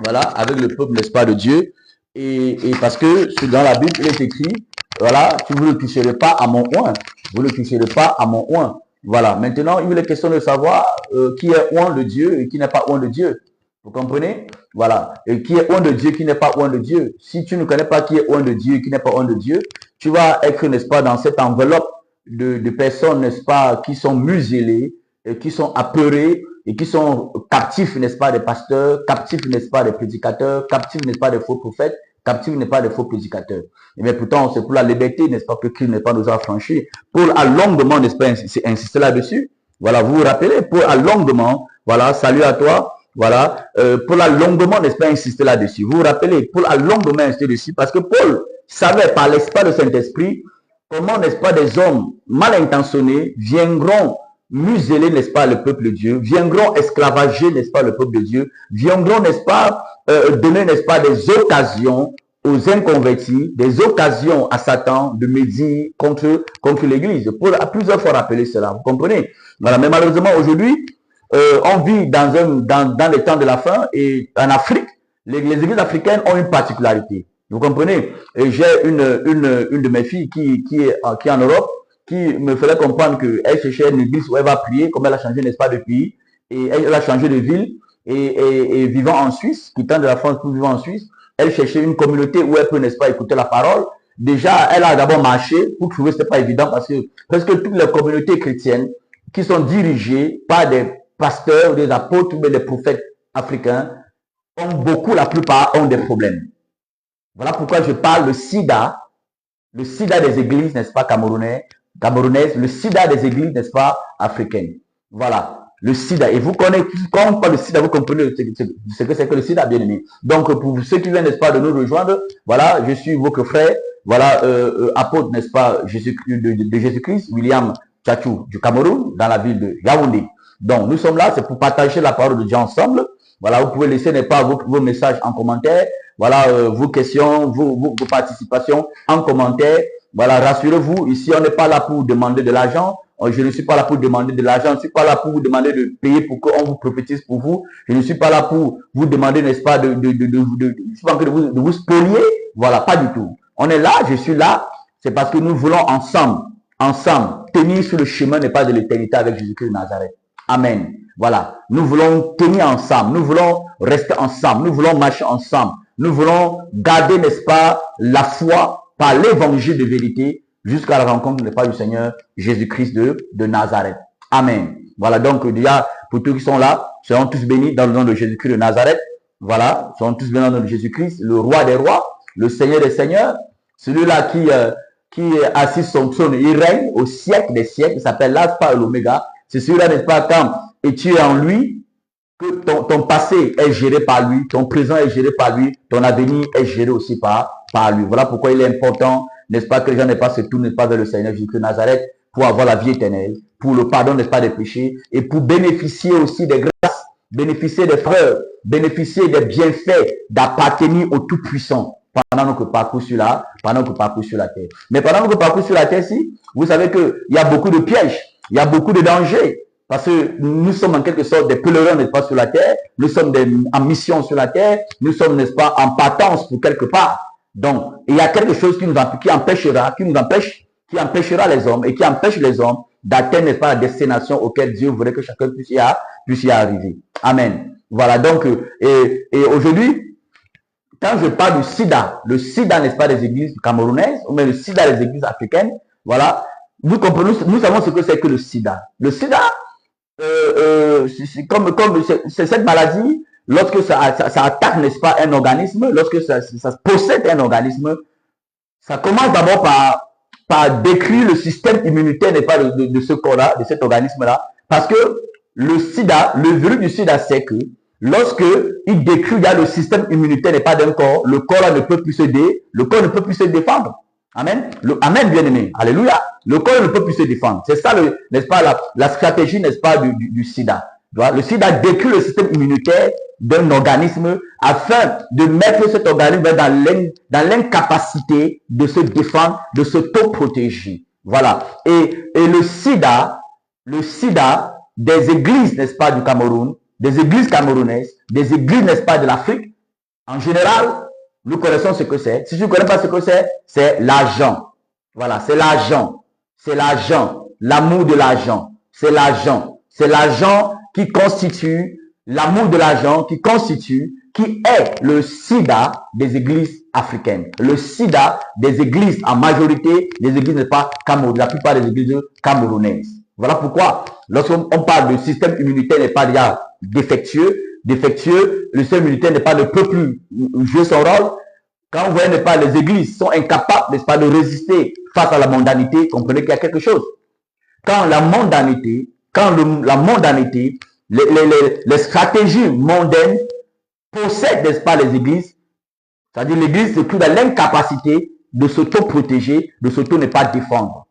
voilà, avec le peuple, n'est-ce pas, de Dieu. Et parce que dans la Bible, il est écrit, voilà, tu ne le toucheras pas à mon oint. Vous ne toucherez pas à mon oint. Voilà. Maintenant, il est question de savoir qui est oint de Dieu et qui n'est pas oint de Dieu. Vous comprenez? Voilà. Et qui est oint de Dieu, qui n'est pas oint de Dieu. Si tu ne connais pas qui est oint de Dieu et qui n'est pas oint de Dieu, tu vas être, n'est-ce pas, dans cette enveloppe de personnes, n'est-ce pas, qui sont muselées, et qui sont apeurées, et qui sont captifs, n'est-ce pas, des pasteurs, captifs, n'est-ce pas, des prédicateurs, captifs, n'est-ce pas, des faux prophètes, captifs, n'est-ce pas, des faux prédicateurs. Et bien pourtant, c'est pour la liberté, n'est-ce pas, que Christ n'est pas nous a franchi. Paul a longuement, n'est-ce pas, insisté là-dessus. Voilà, vous vous rappelez, Paul a longuement, voilà, salut à toi, voilà, Paul a longuement, n'est-ce pas, insisté là-dessus. Vous vous rappelez, Paul a longuement insisté dessus parce que Paul savait par l'espace de Saint-Esprit comment, n'est-ce pas, des hommes mal intentionnés viendront museler, n'est-ce pas, le peuple de Dieu, viendront esclavager, n'est-ce pas, le peuple de Dieu, viendront, n'est-ce pas, donner, n'est-ce pas, des occasions aux inconvertis, des occasions à Satan de médire contre l'Église. Paul a plusieurs fois rappelé cela, vous comprenez? Voilà, mais malheureusement, aujourd'hui, on vit dans les temps de la fin et en Afrique, les églises africaines ont une particularité. Vous comprenez? J'ai une de mes filles qui est en Europe, qui me faisait comprendre qu'elle cherchait une église où elle va prier, comme elle a changé, n'est-ce pas, de pays, et elle a changé de ville, et vivant en Suisse, quittant de la France pour vivre en Suisse, elle cherchait une communauté où elle peut, n'est-ce pas, écouter la parole. Déjà, elle a d'abord marché pour trouver, ce n'est pas évident, parce que presque toutes les communautés chrétiennes qui sont dirigées par des pasteurs, des apôtres, ou des prophètes africains, ont beaucoup, la plupart, ont des problèmes. Voilà pourquoi je parle de sida des églises, n'est-ce pas, camerounaises, le sida des églises, n'est-ce pas, africaines. Voilà, le sida. Et vous connaissez, quand on parle de sida, vous comprenez ce que c'est que le sida, bien aimé. Donc, pour ceux qui viennent, n'est-ce pas, de nous rejoindre, voilà, je suis votre frère, voilà, apôtre, n'est-ce pas, de Jésus-Christ, William Tchachou, du Cameroun, dans la ville de Yaoundé. Donc, nous sommes là, c'est pour partager la parole de Dieu ensemble. Voilà, vous pouvez laisser, n'est-ce pas, vos messages en commentaire. Voilà, vos questions, vos participations en commentaire. Voilà, rassurez-vous, ici, on n'est pas là pour demander de l'argent. Je ne suis pas là pour demander de l'argent. Je ne suis pas là pour vous demander de payer pour qu'on vous prophétise pour vous. Je ne suis pas là pour vous demander, n'est-ce pas, de vous spolier. Voilà, pas du tout. On est là, je suis là. C'est parce que nous voulons ensemble, tenir sur le chemin, n'est pas de l'éternité avec Jésus-Christ de Nazareth. Amen. Voilà. Nous voulons tenir ensemble. Nous voulons rester ensemble. Nous voulons marcher ensemble. Nous voulons garder, n'est-ce pas, la foi par l'évangile de vérité jusqu'à la rencontre, n'est-ce pas, du Seigneur Jésus-Christ de Nazareth. Amen. Voilà, donc, déjà, pour tous qui sont là, seront tous bénis dans le nom de Jésus-Christ de Nazareth. Voilà, seront tous bénis dans le nom de Jésus-Christ, le roi des rois, le Seigneur des seigneurs, celui-là qui est assis sur son trône, il règne au siècle des siècles, il s'appelle l'Alpha et l'Oméga. C'est celui-là, n'est-ce pas, quand et tu es en lui, que ton passé est géré par lui, ton présent est géré par lui, ton avenir est géré aussi par lui. Voilà pourquoi il est important, n'est-ce pas, que les gens n'aient pas se tournent, n'est-ce pas, vers le Seigneur Jésus de Nazareth pour avoir la vie éternelle, pour le pardon, n'est-ce pas, des péchés, et pour bénéficier aussi des grâces, bénéficier des frères, bénéficier des bienfaits d'appartenir au Tout-Puissant pendant notre parcours sur la terre. Mais pendant notre parcours sur la terre, si, vous savez qu'il y a beaucoup de pièges, il y a beaucoup de dangers. Parce que nous sommes en quelque sorte des pèlerins, n'est-ce pas, sur la terre. Nous sommes en mission sur la terre. Nous sommes, n'est-ce pas, en partance pour quelque part. Donc, il y a quelque chose qui empêchera les hommes et qui empêche les hommes d'atteindre, n'est-ce pas, la destination auquel Dieu voudrait que chacun puisse y arriver. Amen. Voilà, donc, et aujourd'hui, quand je parle du sida, le sida, n'est-ce pas, des églises camerounaises, ou même le sida des églises africaines, voilà, vous comprenez, nous savons ce que c'est que le sida. Le sida, c'est cette maladie, lorsque ça attaque, n'est-ce pas, un organisme, lorsque ça possède un organisme, ça commence d'abord par détruire le système immunitaire, n'est pas, de ce corps-là, de cet organisme-là, parce que le virus du sida, c'est que lorsque il détruit le système immunitaire, n'est pas d'un corps, le corps ne peut plus se défendre. Amen. Amen, bien-aimé. Alléluia. Le corps ne peut plus se défendre. C'est ça, n'est-ce pas, la stratégie, n'est-ce pas, du sida. Le sida détruit le système immunitaire d'un organisme afin de mettre cet organisme dans l'incapacité de se défendre, de s'auto-protéger. Voilà. Et le sida des églises, n'est-ce pas, du Cameroun, des églises camerounaises, des églises, n'est-ce pas, de l'Afrique, En général, nous connaissons ce que c'est. Si tu ne connais pas ce que c'est l'argent. Voilà, c'est l'argent. C'est l'argent. L'amour de l'argent. C'est l'argent. C'est l'argent qui constitue, l'amour de l'argent qui constitue, qui est le sida des églises africaines. Le sida des églises, en majorité, les églises n'est pas camerounaises, la plupart des églises camerounaises. Voilà pourquoi, lorsqu'on parle de système immunitaire n'est pas déjà défectueux, le système immunitaire n'est pas, ne peut plus jouer son rôle. Quand vous voyez, n'est pas, les églises sont incapables, n'est-ce pas, de résister face à la mondanité, comprenez qu'il y a quelque chose. Quand la mondanité, les stratégies mondaines possèdent, n'est-ce pas, les églises, c'est-à-dire l'église se trouve dans l'incapacité de s'auto-protéger, de s'auto ne pas défendre.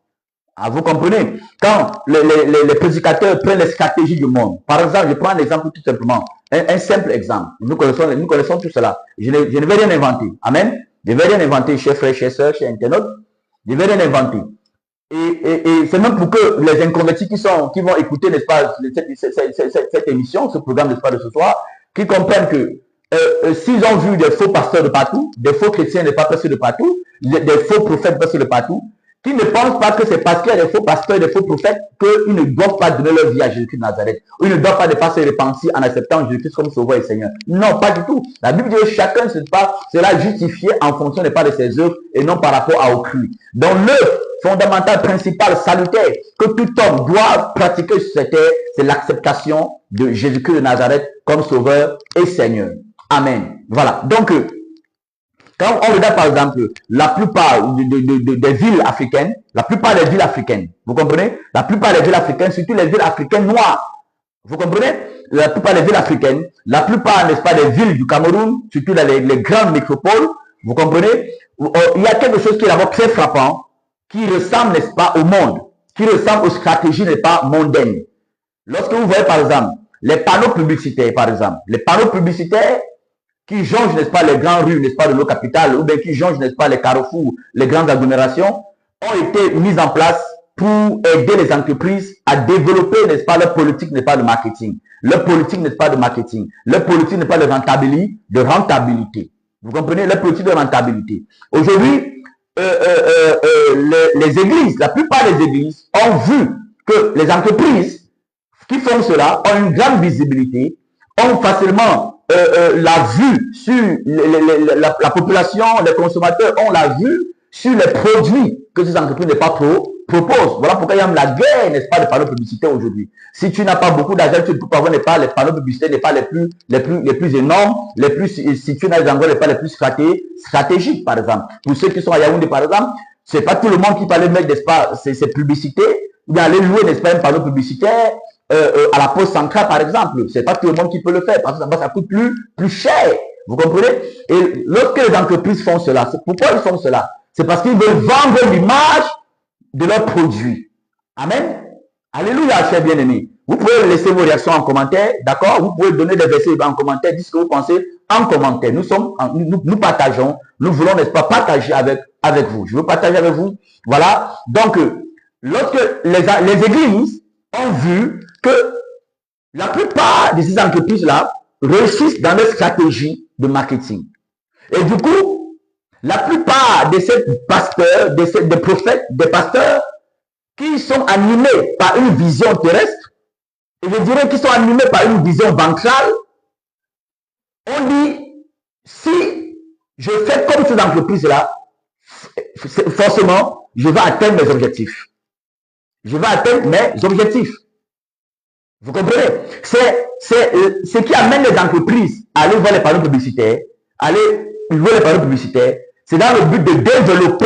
Ah, vous comprenez? Quand les prédicateurs prennent les stratégies du monde, par exemple, je prends un exemple tout simplement, un simple exemple. Nous connaissons tout cela. Je ne vais rien inventer. Amen. Je ne vais rien inventer, chers frères, chers sœurs, chers internautes. Je ne vais rien inventer. Et c'est même pour que les inconvertis qui vont écouter, n'est-ce pas, cette émission, ce programme, n'est-ce pas, de ce soir, qui comprennent que s'ils ont vu des faux pasteurs de partout, des faux chrétiens des pasteurs de partout, des faux prophètes pasteurs de partout, qui ne pensent pas que c'est parce qu'il y a des faux pasteurs et des faux prophètes qu'ils ne doivent pas donner leur vie à Jésus-Christ de Nazareth. Ou ils ne doivent pas se repentir en acceptant Jésus-Christ comme sauveur et Seigneur. Non, pas du tout. La Bible dit que chacun sera justifié en fonction des pas de ses œuvres et non par rapport à autrui. Donc l'œuvre fondamentale, principale, salutaire, que tout homme doit pratiquer sur cette terre, c'est l'acceptation de Jésus-Christ de Nazareth comme sauveur et Seigneur. Amen. Voilà. Donc, quand on regarde par exemple la plupart des villes africaines, vous comprenez? La plupart des villes africaines, surtout les villes africaines noires, vous comprenez? La plupart des villes africaines, la plupart, n'est-ce pas, des villes du Cameroun, surtout dans les grandes métropoles, vous comprenez? Il y a quelque chose qui est d'abord très frappant, qui ressemble, n'est-ce pas, au monde, qui ressemble aux stratégies, n'est-ce pas, mondaines. Lorsque vous voyez par exemple les panneaux publicitaires, par exemple, les panneaux publicitaires qui jongent, n'est-ce pas, les grandes rues, n'est-ce pas, de nos capitales, ou bien qui jongent, n'est-ce pas, les carrefours, les grandes agglomérations, ont été mis en place pour aider les entreprises à développer, n'est-ce pas, leur politique, n'est-ce pas, de marketing. Leur politique, n'est-ce pas, de marketing. Leur politique, n'est pas, de rentabilité. Vous comprenez? Leur politique de rentabilité. Aujourd'hui, les églises, la plupart des églises ont vu que les entreprises qui font cela ont une grande visibilité, ont facilement la vue sur la population, les consommateurs ont la vue sur les produits que ces entreprises n'est pas proposent. Voilà pourquoi il y a la guerre, n'est-ce pas, de panneaux publicitaires aujourd'hui. Si tu n'as pas beaucoup d'argent, tu ne peux pas avoir, les panneaux publicitaires n'est pas les plus énormes, si tu n'as les endroits pas les plus stratégiques, par exemple. Pour ceux qui sont à Yaoundé, par exemple, c'est pas tout le monde qui peut aller mettre, n'est-ce pas, ces publicités, ou aller louer, n'est-ce pas, un panneau publicitaire, à la poste centrale, par exemple. C'est pas tout le monde qui peut le faire, parce que ça coûte plus cher. Vous comprenez? Et lorsque les entreprises font cela, c'est pourquoi ils font cela? C'est parce qu'ils veulent vendre l'image de leurs produits. Amen. Alléluia, chers bien-aimés. Vous pouvez laisser vos réactions en commentaire, d'accord? Vous pouvez donner des versets en commentaire, dites ce que vous pensez en commentaire. Nous partageons, nous voulons, n'est-ce pas, partager avec vous. Je veux partager avec vous. Voilà. Donc, lorsque les églises ont vu que la plupart de ces entreprises-là réussissent dans leur stratégie de marketing. Et du coup, la plupart de ces pasteurs, des prophètes, des pasteurs qui sont animés par une vision terrestre, et je dirais qu'ils sont animés par une vision ventrale, on dit, si je fais comme ces entreprises-là, forcément, je vais atteindre mes objectifs. Je vais atteindre mes objectifs. Vous comprenez? C'est ce qui amène les entreprises à aller voir les panneaux publicitaires, c'est dans le but de développer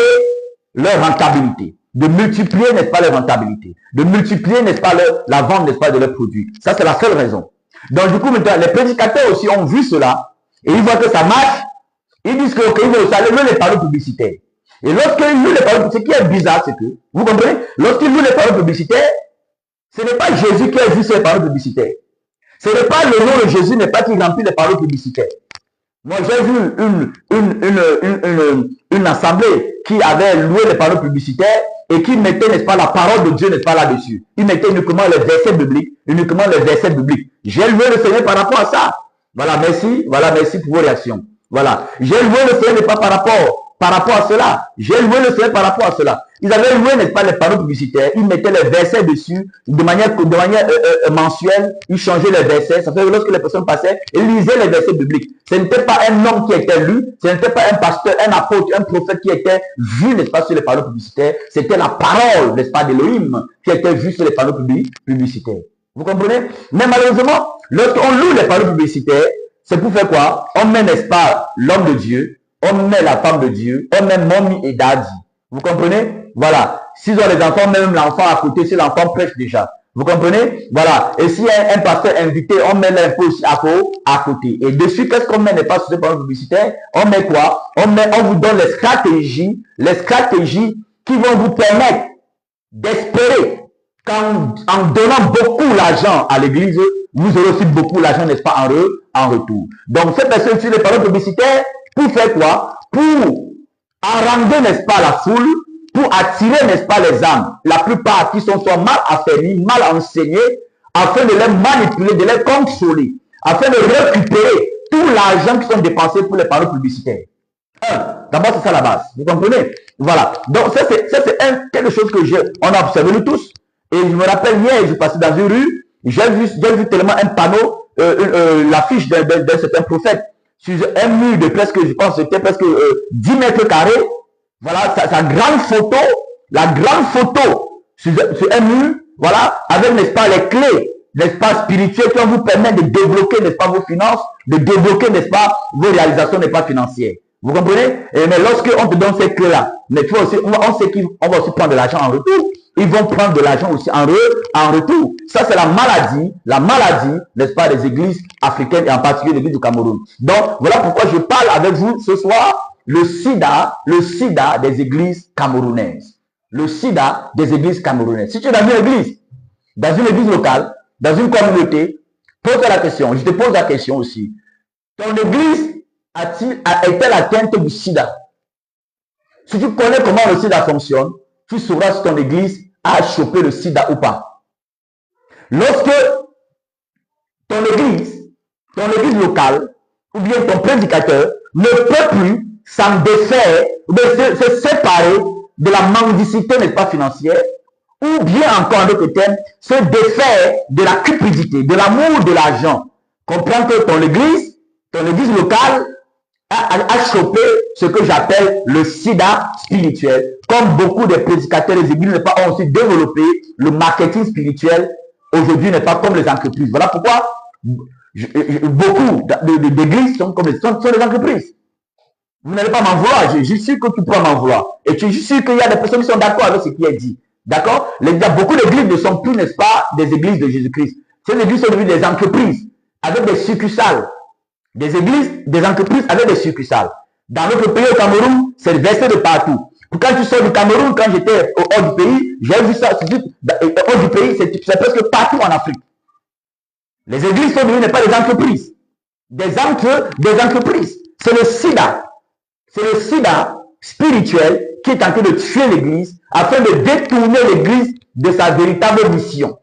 leur rentabilité, de multiplier, n'est-ce pas, leur rentabilité, de multiplier, n'est-ce pas, la vente, n'est-ce pas, de leurs produits. Ça, c'est la seule raison. Donc, du coup, maintenant, les prédicateurs aussi ont vu cela, et ils voient que ça marche, ils disent que, ok, ils veulent louer les panneaux publicitaires. Et lorsqu'ils louent les panneaux publicitaires, ce qui est bizarre, c'est que, vous comprenez, lorsqu'ils louent les panneaux publicitaires, ce n'est pas Jésus qui a vu ces panneaux publicitaires. Ce n'est pas le nom de Jésus, n'est pas qui remplit les panneaux publicitaires. Moi, j'ai vu une assemblée qui avait loué les panneaux publicitaires et qui mettait, n'est-ce pas, la parole de Dieu, n'est-ce pas, là-dessus. Ils mettaient uniquement les versets bibliques, J'ai loué le Seigneur par rapport à ça. Voilà, merci pour vos réactions. Voilà. J'ai loué le Seigneur n'est pas par rapport à cela. J'ai loué le Seigneur par rapport à cela. Ils avaient loué, n'est-ce pas, les panneaux publicitaires. Ils mettaient les versets dessus de manière mensuelle. Ils changeaient les versets. Ça fait que lorsque les personnes passaient, ils lisaient les versets bibliques. Ce n'était pas un homme qui était lu. Ce n'était pas un pasteur, un apôtre, un prophète qui était vu, n'est-ce pas, sur les panneaux publicitaires. C'était la parole, n'est-ce pas, d'Élohim qui était vue sur les panneaux publicitaires. Vous comprenez? Mais malheureusement, lorsqu'on loue les panneaux publicitaires, c'est pour faire quoi? On met, n'est-ce pas, l'homme de Dieu, on met la femme de Dieu, on met Mommy et Daddy. Vous comprenez? Voilà. S'ils ont les enfants, même l'enfant à côté, si l'enfant prêche déjà. Vous comprenez? Voilà. Et s'il y a un pasteur invité, on met l'info aussi à côté. Et dessus, qu'est-ce qu'on met, n'est pas sur ce panneau publicitaire? On met quoi? On vous donne les stratégies qui vont vous permettre d'espérer qu'en donnant beaucoup l'argent à l'église, vous aurez aussi beaucoup l'argent, n'est-ce pas, en retour. Donc, ces personnes sur les panneaux publicitaires, pour faire quoi? Pour haranguer, n'est-ce pas, la foule, pour attirer, n'est-ce pas, les âmes. La plupart qui sont soit mal affermis, mal enseignés, afin de les manipuler, de les contrôler, afin de récupérer tout l'argent qui sont dépensés pour les panneaux publicitaires. D'abord, c'est ça la base. Vous comprenez? Voilà. Donc, ça, c'est quelque chose que on a observé nous tous. Et je me rappelle hier, je passais dans une rue, j'ai vu tellement un panneau, l'affiche d'un certain prophète, sur un mur de presque, je pense, c'était presque 10 mètres carrés. Voilà, sa grande photo, la grande photo sur un mur, voilà, avec, n'est-ce pas, les clés, n'est-ce pas, spirituelles qui vont vous permettre de débloquer, n'est-ce pas, vos finances, de débloquer, n'est-ce pas, vos réalisations, n'est-ce pas, financières. Vous comprenez? Mais lorsqu'on te donne ces clés-là, mais tu vois aussi, on sait qu'on va aussi prendre de l'argent en retour. Ils vont prendre de l'argent aussi en retour. Ça, c'est la maladie, n'est-ce pas, des églises africaines et en particulier l'église du Cameroun. Donc, voilà pourquoi je parle avec vous ce soir, le sida des églises camerounaises. Le sida des églises camerounaises. Si tu es dans une église locale, dans une communauté, pose-toi la question. Je te pose la question aussi. Ton église est-elle atteinte du sida? Si tu connais comment le sida fonctionne, tu sauras si ton église a chopé le sida ou pas. Lorsque ton église locale, ou bien ton prédicateur, ne peut plus s'en défaire, ou bien se séparer de la mendicité, n'est-ce pas, financière, ou bien encore en d'autres termes, se défaire de la cupidité, de l'amour de l'argent. Comprends que ton église locale a chopé ce que j'appelle le sida spirituel. Comme beaucoup de prédicateurs des églises ont aussi développé le marketing spirituel, aujourd'hui n'est pas comme les entreprises. Voilà pourquoi beaucoup d'églises sont des entreprises. Vous n'allez pas m'en vouloir, je suis sûr que tu peux m'en vouloir. Et je suis sûr qu'il y a des personnes qui sont d'accord avec ce qui est dit. D'accord? Il y a beaucoup d'églises ne sont plus, n'est-ce pas, des églises de Jésus-Christ. Ces églises sont devenues des entreprises avec des succursales. Des églises, des entreprises avec des succursales. Dans notre pays au Cameroun, c'est versé de partout. Quand tu sors du Cameroun, quand j'étais hors du pays, j'ai vu ça, hors du pays, c'est presque partout en Afrique. Les églises sont devenues pas des entreprises. Des entreprises. C'est le sida. C'est le sida spirituel qui est en train de tuer l'église afin de détourner l'église de sa véritable mission.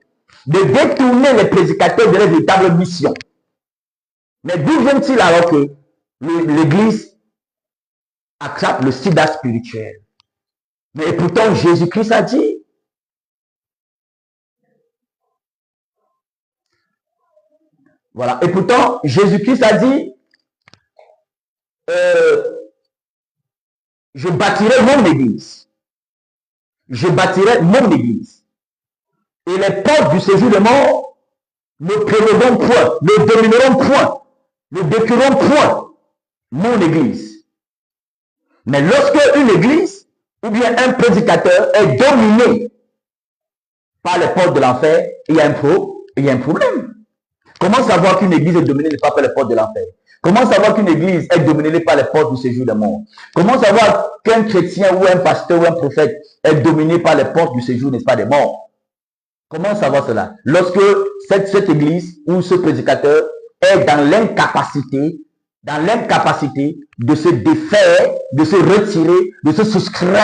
De détourner les prédicateurs de leur véritable mission. Mais d'où vient-il alors que l'église attrape le sida spirituel? Mais pourtant, Jésus-Christ a dit, voilà, et pourtant, Jésus-Christ a dit, je bâtirai mon église. Je bâtirai mon église. Et les portes du séjour de mort ne prévaudront point, ne domineront point, ne détruiront point mon église. Mais lorsque une église ou bien un prédicateur est dominé par les portes de l'enfer, il y a un problème. Comment savoir qu'une église est dominée par les portes de l'enfer? Comment savoir qu'une église est dominée par les portes du séjour de mort? Comment savoir qu'un chrétien ou un pasteur ou un prophète est dominé par les portes du séjour, n'est-ce pas, des morts? Comment savoir cela? Lorsque cette église ou ce prédicateur est dans l'incapacité de se défaire, de se retirer, de se souscrire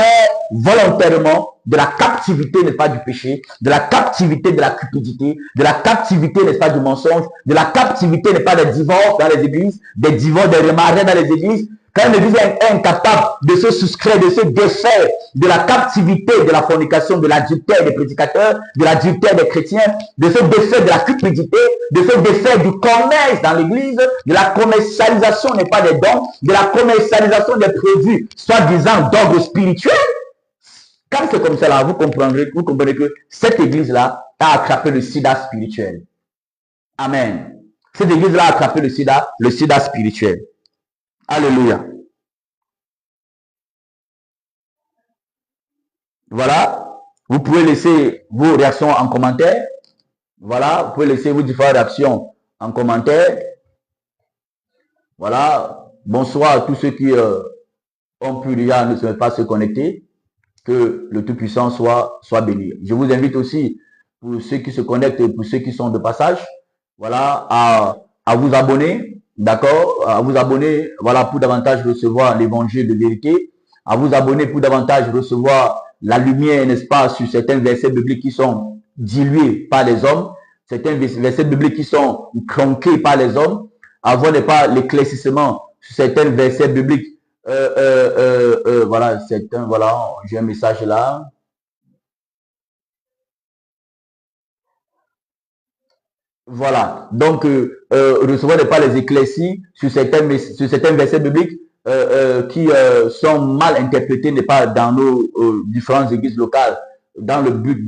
volontairement de la captivité, n'est-ce pas, du péché, de la captivité de la cupidité, de la captivité, n'est-ce pas, du mensonge, de la captivité, n'est pas, des divorces dans les églises, des divorces, des remariages dans les églises. Quand l'église est incapable de se soustraire, de se défaire de la captivité de la fornication, de l'adultère des prédicateurs, de l'adultère des chrétiens, de se défaire de la cupidité, de se défaire du commerce dans l'église, de la commercialisation n'est pas des dons, de la commercialisation des produits, soi-disant d'ordre spirituel. Quand c'est comme ça, là, vous comprenez que cette église-là a attrapé le sida spirituel. Amen. Cette église-là a attrapé le sida spirituel. Alléluia. Voilà. Vous pouvez laisser vos réactions en commentaire. Voilà. Vous pouvez laisser vos différentes réactions en commentaire. Voilà. Bonsoir à tous ceux qui ont pu déjà ne pas se connecter. Que le Tout-Puissant soit béni. Je vous invite aussi, pour ceux qui se connectent et pour ceux qui sont de passage, voilà, à vous abonner. D'accord, à vous abonner, voilà, pour davantage recevoir l'évangile de vérité, à vous abonner pour davantage recevoir la lumière, n'est-ce pas, sur certains versets bibliques qui sont dilués par les hommes, certains versets bibliques qui sont tronqués par les hommes, avoir, n'est pas, l'éclaircissement sur certains versets bibliques. Voilà, certains, voilà, j'ai un message là. Voilà, donc recevoir pas les éclaircies sur certains versets bibliques qui sont mal interprétés, n'est pas dans nos différentes églises locales, dans le but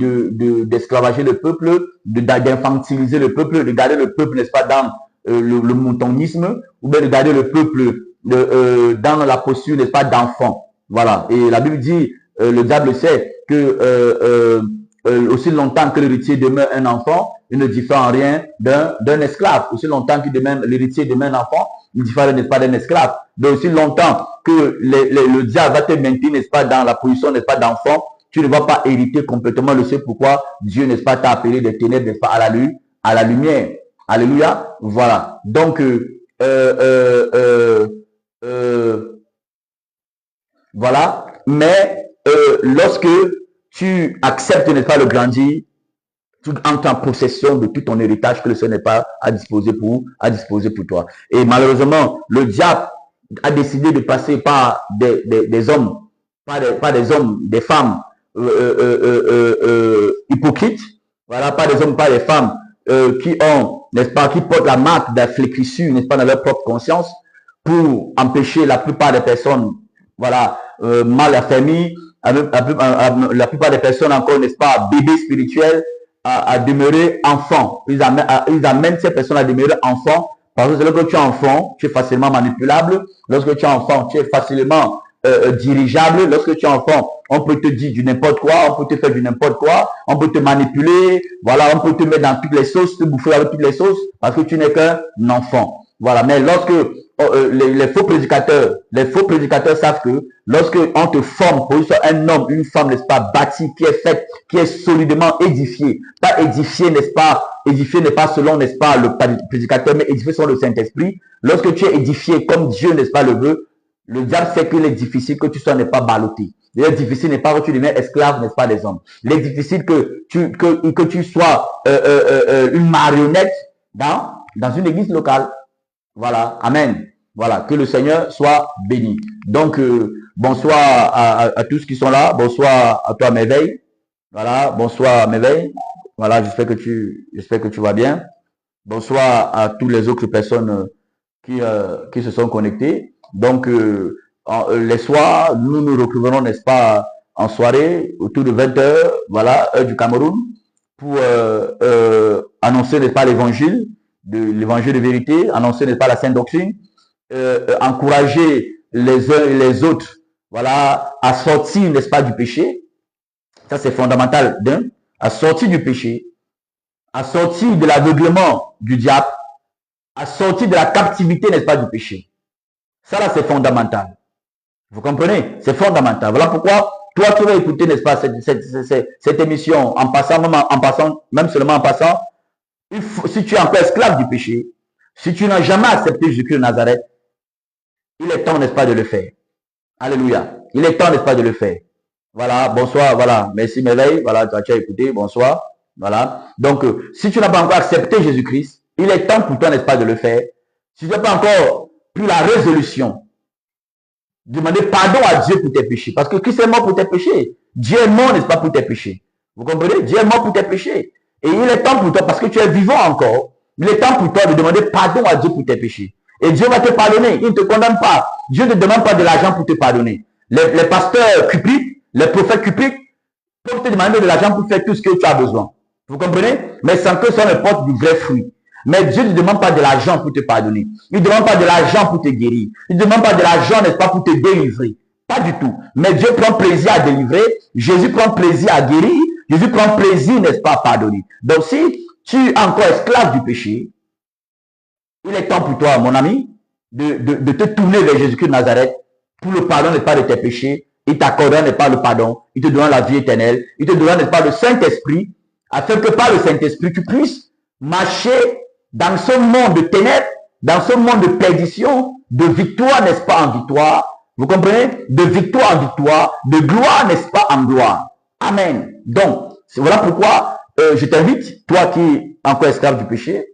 d'esclavager le peuple, d'infantiliser le peuple, de garder le peuple, n'est-ce pas, dans le montanisme, ou bien de garder le peuple dans la posture, n'est-ce pas, d'enfant. Voilà, et la Bible dit, le diable sait que aussi longtemps que l'héritier demeure un enfant, il ne diffère en rien d'un esclave. Aussi longtemps que l'héritier demeure un enfant, il ne diffère, n'est-ce pas, d'un esclave. Donc aussi longtemps que le diable va te maintenir, n'est-ce pas, dans la position, n'est-ce pas, d'enfant, tu ne vas pas hériter complètement. Le c'est pourquoi Dieu, n'est-ce pas, t'a appelé des ténèbres, n'est-ce pas, à la lumière. Alléluia. Voilà. Donc voilà. Mais lorsque tu acceptes, n'est-ce pas, le grandir, tu entres en possession de tout ton héritage que le Seigneur n'est pas à disposer pour toi. Et malheureusement, le diable a décidé de passer par des hommes, pas des hommes, des femmes hypocrites, voilà, pas des hommes, pas des femmes qui ont, n'est-ce pas, qui portent la marque de la flétrissure, n'est-ce pas, dans leur propre conscience, pour empêcher la plupart des personnes, voilà, mal affermies, la plupart des personnes encore, n'est-ce pas, bébés spirituels, à demeurer enfant. Ils amènent ces personnes à demeurer enfant parce que lorsque tu es enfant, tu es facilement manipulable. Lorsque tu es enfant, tu es facilement dirigeable. Lorsque tu es enfant, on peut te dire du n'importe quoi, on peut te faire du n'importe quoi, on peut te manipuler, voilà, on peut te mettre dans toutes les sauces, te bouffer avec toutes les sauces parce que tu n'es qu'un enfant. Voilà, mais lorsque les faux prédicateurs savent que lorsque on te forme pour être un homme, une femme, n'est-ce pas, bâti, qui est faite, qui est solidement édifié, pas édifié, n'est-ce pas, édifié n'est pas selon, n'est-ce pas, le prédicateur, mais édifié selon le Saint-Esprit. Lorsque tu es édifié comme Dieu, n'est-ce pas, le veut, le diable sait qu'il est difficile que tu sois, n'est pas, ballotté. Il est difficile, n'est pas, que tu deviens esclave, n'est-ce pas, des hommes. Il est difficile que tu sois une marionnette dans une église locale. Voilà, amen. Voilà, que le Seigneur soit béni. Donc, bonsoir à tous qui sont là. Bonsoir à toi, Merveille. Voilà, bonsoir, Merveille. Voilà, j'espère que tu vas bien. Bonsoir à toutes les autres personnes qui se sont connectées. Donc, les soirs, nous nous retrouverons, n'est-ce pas, en soirée, autour de 20h, voilà, heure du Cameroun, pour annoncer, n'est-ce pas, l'évangile de vérité, annoncer, n'est-ce pas, la sainte doctrine, encourager les uns et les autres, voilà, à sortir, n'est-ce pas, du péché. Ça, c'est fondamental d'un, à sortir du péché, à sortir de l'aveuglement du diable, à sortir de la captivité, n'est-ce pas, du péché. Ça, là, c'est fondamental. Vous comprenez? C'est fondamental. Voilà pourquoi toi, tu vas écouter, n'est-ce pas, cette émission en passant, même seulement en passant. Si tu es encore esclave du péché, si tu n'as jamais accepté Jésus-Christ de Nazareth, il est temps, n'est-ce pas, de le faire. Alléluia. Il est temps, n'est-ce pas, de le faire. Voilà, bonsoir, voilà. Merci, merveille. Voilà, tu as écouté, bonsoir. Voilà. Donc, si tu n'as pas encore accepté Jésus-Christ, il est temps pour toi, n'est-ce pas, de le faire. Si tu n'as pas encore pris la résolution, demander pardon à Dieu pour tes péchés. Parce que Christ est mort pour tes péchés. Dieu est mort, n'est-ce pas, pour tes péchés. Vous comprenez? Dieu est mort pour tes péchés. Et il est temps pour toi, parce que tu es vivant encore, il est temps pour toi de demander pardon à Dieu pour tes péchés. Et Dieu va te pardonner. Il ne te condamne pas. Dieu ne te demande pas de l'argent pour te pardonner. Les pasteurs cupides, les prophètes cupides peuvent te demander de l'argent pour faire tout ce que tu as besoin. Vous comprenez? Mais sans que ça ne porte du vrai fruit. Mais Dieu ne demande pas de l'argent pour te pardonner. Il ne demande pas de l'argent pour te guérir. Il ne demande pas de l'argent, n'est-ce pas, pour te délivrer. Pas du tout. Mais Dieu prend plaisir à délivrer. Jésus prend plaisir à guérir. Jésus prend plaisir, n'est-ce pas, à pardonner. Donc si tu es encore esclave du péché, il est temps pour toi, mon ami, de te tourner vers Jésus-Christ de Nazareth pour le pardon, n'est-ce pas, de tes péchés. Il t'accordera, n'est-ce pas, le pardon. Il te donnera la vie éternelle. Il te donnera, n'est-ce pas, le Saint-Esprit, afin que par le Saint-Esprit, tu puisses marcher dans ce monde de ténèbres, dans ce monde de perdition, de victoire, n'est-ce pas, en victoire. Vous comprenez? De victoire en victoire, de gloire, n'est-ce pas, en gloire. Amen. Donc, voilà pourquoi je t'invite, toi qui es encore esclave du péché,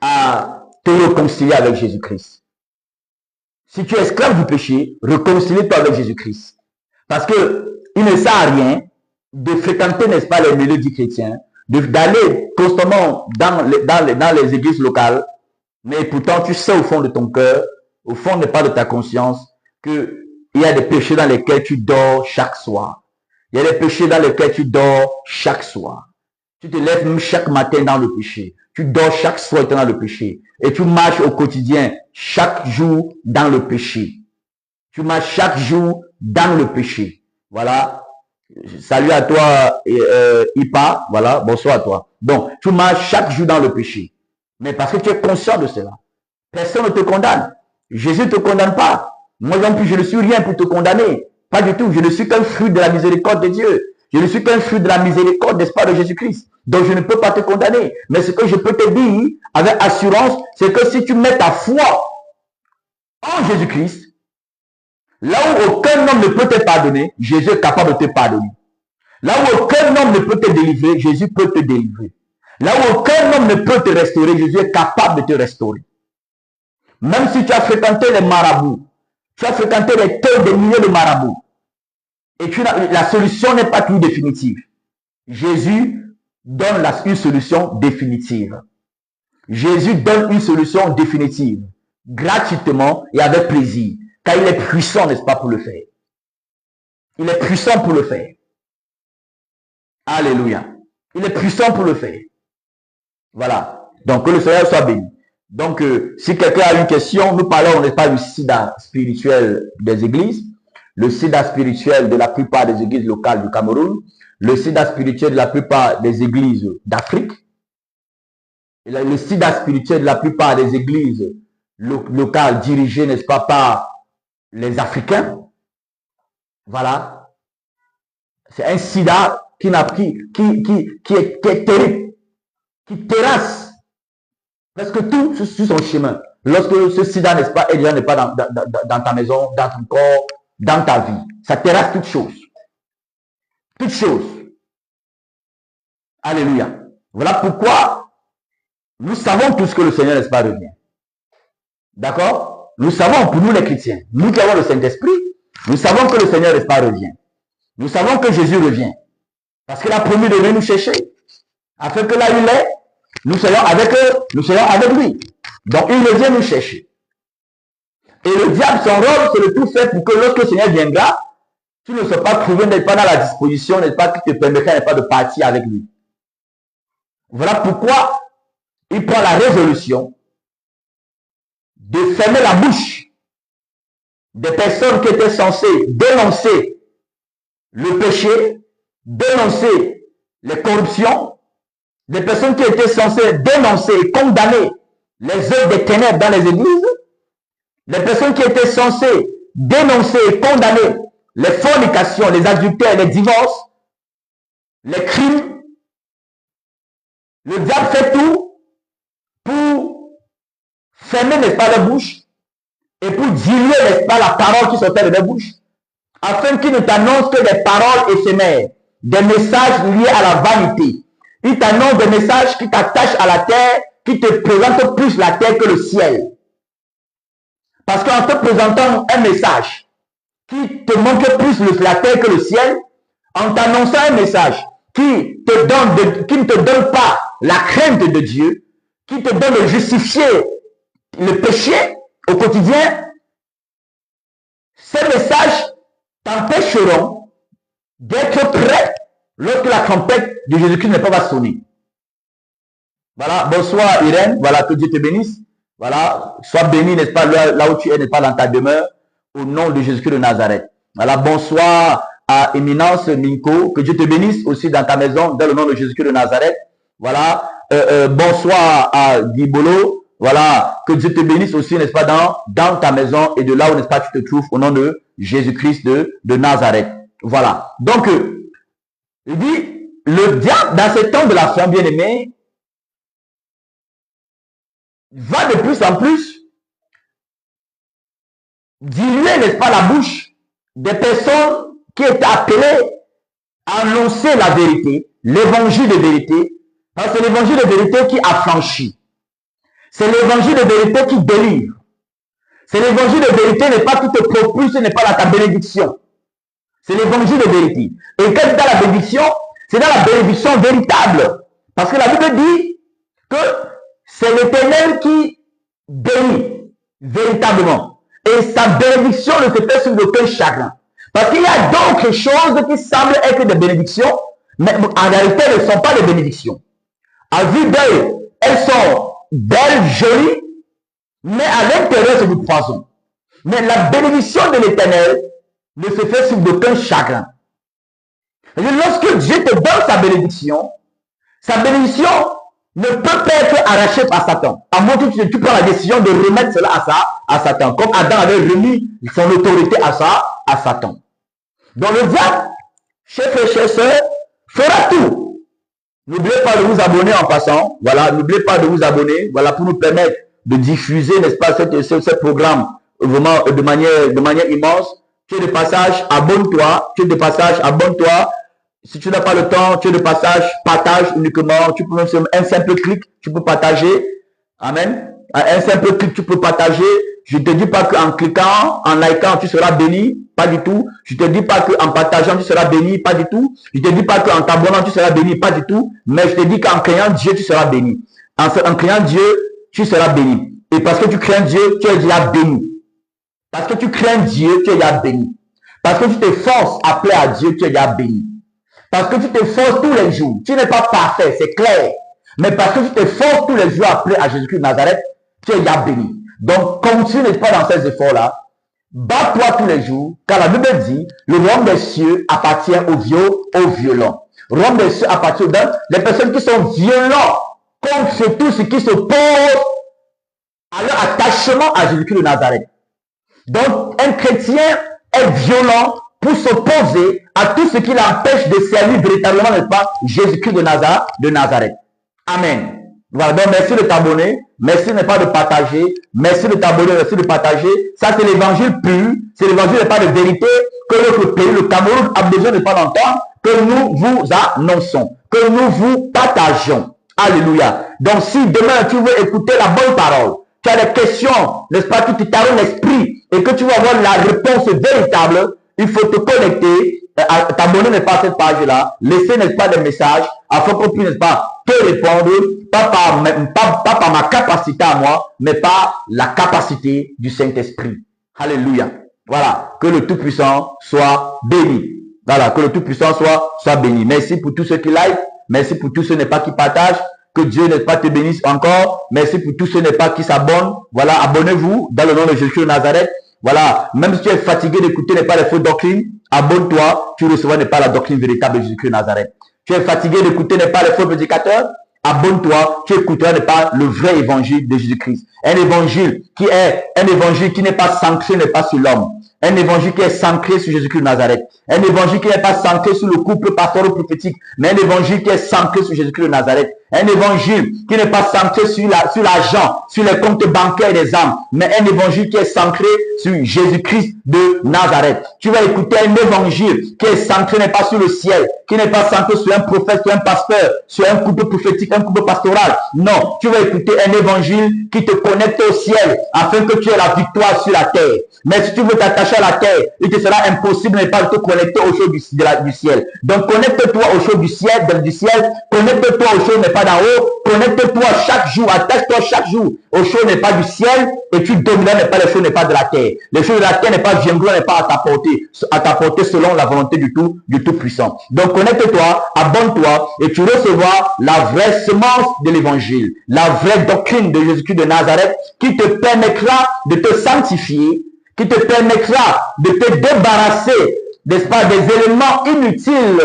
à te réconcilier avec Jésus-Christ. Si tu es esclave du péché, réconcilie-toi avec Jésus-Christ. Parce que il ne sert à rien de fréquenter, n'est-ce pas, les milieux du chrétien, d'aller constamment dans les églises locales, mais pourtant tu sais au fond de ton cœur, au fond n'est pas de ta conscience, qu'il y a des péchés dans lesquels tu dors chaque soir. Il y a des péchés dans lesquels tu dors chaque soir. Tu te lèves même chaque matin dans le péché. Tu dors chaque soir dans le péché. Et tu marches au quotidien, chaque jour dans le péché. Tu marches chaque jour dans le péché. Voilà. Salut à toi, Ipa. Voilà. Bonsoir à toi. Donc, tu marches chaque jour dans le péché. Mais parce que tu es conscient de cela. Personne ne te condamne. Jésus ne te condamne pas. Moi non plus, je ne suis rien pour te condamner. Pas du tout. Je ne suis qu'un fruit de la miséricorde de Dieu. Je ne suis qu'un fruit de la miséricorde, n'est-ce pas, de Jésus-Christ. Donc, je ne peux pas te condamner. Mais ce que je peux te dire avec assurance, c'est que si tu mets ta foi en Jésus-Christ, là où aucun homme ne peut te pardonner, Jésus est capable de te pardonner. Là où aucun homme ne peut te délivrer, Jésus peut te délivrer. Là où aucun homme ne peut te restaurer, Jésus est capable de te restaurer. Même si tu as fréquenté les marabouts, tu as fréquenté les taux des milliers de marabouts, et la solution n'est pas toujours définitive. Jésus donne une solution définitive. Jésus donne une solution définitive, gratuitement et avec plaisir, car il est puissant, n'est-ce pas, pour le faire. Il est puissant pour le faire. Alléluia. Il est puissant pour le faire. Voilà. Donc, que le Seigneur soit béni. Donc, si quelqu'un a une question, nous parlons, n'est-ce pas, du sida spirituel des églises, le sida spirituel de la plupart des églises locales du Cameroun, le sida spirituel de la plupart des églises d'Afrique, le sida spirituel de la plupart des églises locales dirigées, n'est-ce pas, par les Africains. Voilà. C'est un sida qui est terrible, qui terrasse presque tout sur son chemin. Lorsque ce sida, n'est-ce pas, n'est pas dans ta maison, dans ton corps, dans ta vie, ça terrasse toutes choses. Toutes choses. Alléluia. Voilà pourquoi nous savons tous que le Seigneur, n'est-ce pas, revient. D'accord? Nous savons, pour nous les chrétiens, nous qui avons le Saint-Esprit, nous savons que le Seigneur, n'est-ce pas, revient. Nous savons que Jésus revient. Parce qu'il a promis de venir nous chercher. Afin que là où il est, nous soyons avec eux, nous soyons avec lui. Donc il revient nous chercher. Et le diable, son rôle, c'est de tout faire pour que lorsque le Seigneur viendra, tu ne sois pas trouvé, n'est pas dans la disposition, n'est pas, qui te permettra, n'est pas, de partir avec lui. Voilà pourquoi il prend la résolution de fermer la bouche des personnes qui étaient censées dénoncer le péché, dénoncer les corruptions, des personnes qui étaient censées dénoncer et condamner les œuvres des ténèbres dans les églises, des personnes qui étaient censées dénoncer et condamner les fornications, les adultères, les divorces, les crimes. Le diable fait tout pour fermer, n'est-ce pas, la bouche et pour diluer, n'est-ce pas, la parole qui sortait de la bouche, afin qu'il ne t'annonce que des paroles éphémères, des messages liés à la vanité. Il t'annonce des messages qui t'attachent à la terre, qui te présentent plus la terre que le ciel. Parce qu'en te présentant un message qui te montre plus la terre que le ciel, en t'annonçant un message qui ne te donne pas la crainte de Dieu, qui te donne de justifier le péché au quotidien, ces messages t'empêcheront d'être prêt lorsque la trompette de Jésus-Christ n'est pas sonner. Voilà, bonsoir Irène, voilà, que Dieu te bénisse. Voilà, sois béni, n'est-ce pas, là où tu es, n'est-ce pas, dans ta demeure, au nom de Jésus-Christ de Nazareth. Voilà, bonsoir à Éminence Minko, que Dieu te bénisse aussi dans ta maison, dans le nom de Jésus-Christ de Nazareth. Voilà, bonsoir à Guibolo, voilà, que Dieu te bénisse aussi, n'est-ce pas, dans ta maison et de là où, n'est-ce pas, tu te trouves, au nom de Jésus-Christ de Nazareth. Voilà, donc, il dit, le diable, dans ces temps de la fin, bien-aimé, va de plus en plus diluer, n'est-ce pas, la bouche des personnes qui étaient appelées à annoncer la vérité, l'évangile de vérité. C'est l'évangile de vérité qui affranchit. C'est l'évangile de vérité qui délivre. C'est l'évangile de vérité n'est pas qui te propulse, n'est pas ta bénédiction. C'est l'évangile de vérité. Et quand c'est dans la bénédiction, c'est dans la bénédiction véritable. Parce que la Bible dit que c'est l'Éternel qui bénit véritablement. Et sa bénédiction ne se fait sur aucun chagrin. Parce qu'il y a d'autres choses qui semblent être des bénédictions, mais en réalité, elles ne sont pas des bénédictions. À vue d'œil, elles sont belles, jolies, mais à l'intérieur, c'est du poison. Mais la bénédiction de l'Éternel ne se fait sur aucun chagrin. Et lorsque Dieu te donne sa bénédiction ne peut pas être arrachée par Satan. À moins que tu prends la décision de remettre cela à Satan. Comme Adam avait remis son autorité à Satan. Donc le diable, chers frères, chers sœurs, fera tout. N'oubliez pas de vous abonner en passant. Voilà, n'oubliez pas de vous abonner. Voilà, pour nous permettre de diffuser, n'est-ce pas, ce programme vraiment de manière immense. Tu es de passage, abonne-toi. Tu es de passage, abonne-toi. Si tu n'as pas le temps, tu es de passage, partage uniquement. Tu peux même sur un simple clic, tu peux partager. Amen. Un simple clic, tu peux partager. Je ne te dis pas qu'en cliquant, en likant, tu seras béni. Pas du tout. Je ne te dis pas qu'en partageant, tu seras béni. Pas du tout. Je ne te dis pas qu'en t'abonnant, tu seras béni. Pas du tout. Mais je te dis qu'en craignant Dieu, tu seras béni. En craignant Dieu, tu seras béni. Et parce que tu crains Dieu, tu es déjà béni. Parce que tu crains Dieu, tu es déjà béni. Parce que tu te forces à plaire à Dieu, tu es déjà béni. Parce que tu te forces tous les jours. Tu n'es pas parfait, c'est clair. Mais parce que tu te forces tous les jours à plaire à Jésus-Christ de Nazareth, tu es déjà béni. Donc, continue, n'est-ce pas, dans ces efforts-là. Bats-toi tous les jours, car la Bible dit, le royaume des cieux appartient aux violents. Le royaume des cieux appartient aux les personnes qui sont violents contre tout ce qui s'oppose à leur attachement à Jésus-Christ de Nazareth. Donc, un chrétien est violent pour s'opposer à tout ce qui l'empêche de servir véritablement, n'est-ce pas, Jésus-Christ de Nazareth. Amen. Voilà, donc merci de t'abonner, merci n'est pas de partager, merci de t'abonner, merci de partager. Ça, c'est l'évangile pur, c'est l'évangile n'est pas de vérité que notre pays, le Cameroun, a besoin de pas longtemps, que nous vous annonçons, que nous vous partageons. Alléluia. Donc, si demain tu veux écouter la bonne parole, tu as des questions, n'est-ce pas, qui te taronnent l'esprit et que tu vas avoir la réponse véritable, il faut te connecter, t'abonner, n'est pas, à cette page-là, laisser, n'est-ce pas, des messages, afin qu'on puisse, n'est-ce pas, te répondre, pas par ma capacité à moi, mais par la capacité du Saint-Esprit. Alléluia. Voilà. Que le Tout-Puissant soit béni. Voilà. Que le Tout-Puissant soit béni. Merci pour tous ceux qui like. Merci pour tous ceux, n'est pas, qui partagent. Que Dieu, n'est pas, te bénisse encore. Merci pour tous ceux, n'est pas, qui s'abonnent. Voilà. Abonnez-vous dans le nom de Jésus de Nazareth. Voilà, même si tu es fatigué d'écouter n'est pas les fausses doctrines, abonne-toi, tu recevras n'est pas la doctrine véritable de Jésus-Christ de Nazareth. Tu es fatigué d'écouter n'est pas les faux prédicateurs, abonne-toi, tu écouteras n'est pas le vrai évangile de Jésus-Christ. Un évangile qui n'est pas centré n'est pas sur l'homme. Un évangile qui est centré sur Jésus-Christ de Nazareth. Un évangile qui n'est pas centré sur le couple pastoral prophétique, mais un évangile qui est centré sur Jésus-Christ de Nazareth. Un évangile qui n'est pas centré sur l'argent, sur les comptes bancaires des âmes, mais un évangile qui est centré sur Jésus-Christ de Nazareth. Tu vas écouter un évangile qui est centré n'est pas sur le ciel, qui n'est pas centré sur un prophète, sur un pasteur, sur un couple prophétique, un couple pastoral. Non, tu vas écouter un évangile qui te connecte au ciel afin que tu aies la victoire sur la terre. Mais si tu veux t'attacher à la terre, il te sera impossible de ne pas te connecter aux choses du ciel. Donc connecte-toi aux choses du ciel, connecte-toi aux choses n'est pas d'en haut, connecte-toi chaque jour, attache-toi chaque jour aux choses n'est pas du ciel et tu domineras n'est pas les choses n'est pas de la terre. Les choses de la terre n'est pas viendront n'est pas à ta portée selon la volonté du Tout-Puissant. Donc connecte-toi, abonne-toi et tu recevras la vraie semence de l'évangile, la vraie doctrine de Jésus-Christ de Nazareth qui te permettra de te sanctifier, qui te permettra de te débarrasser, n'est-ce pas, des éléments inutiles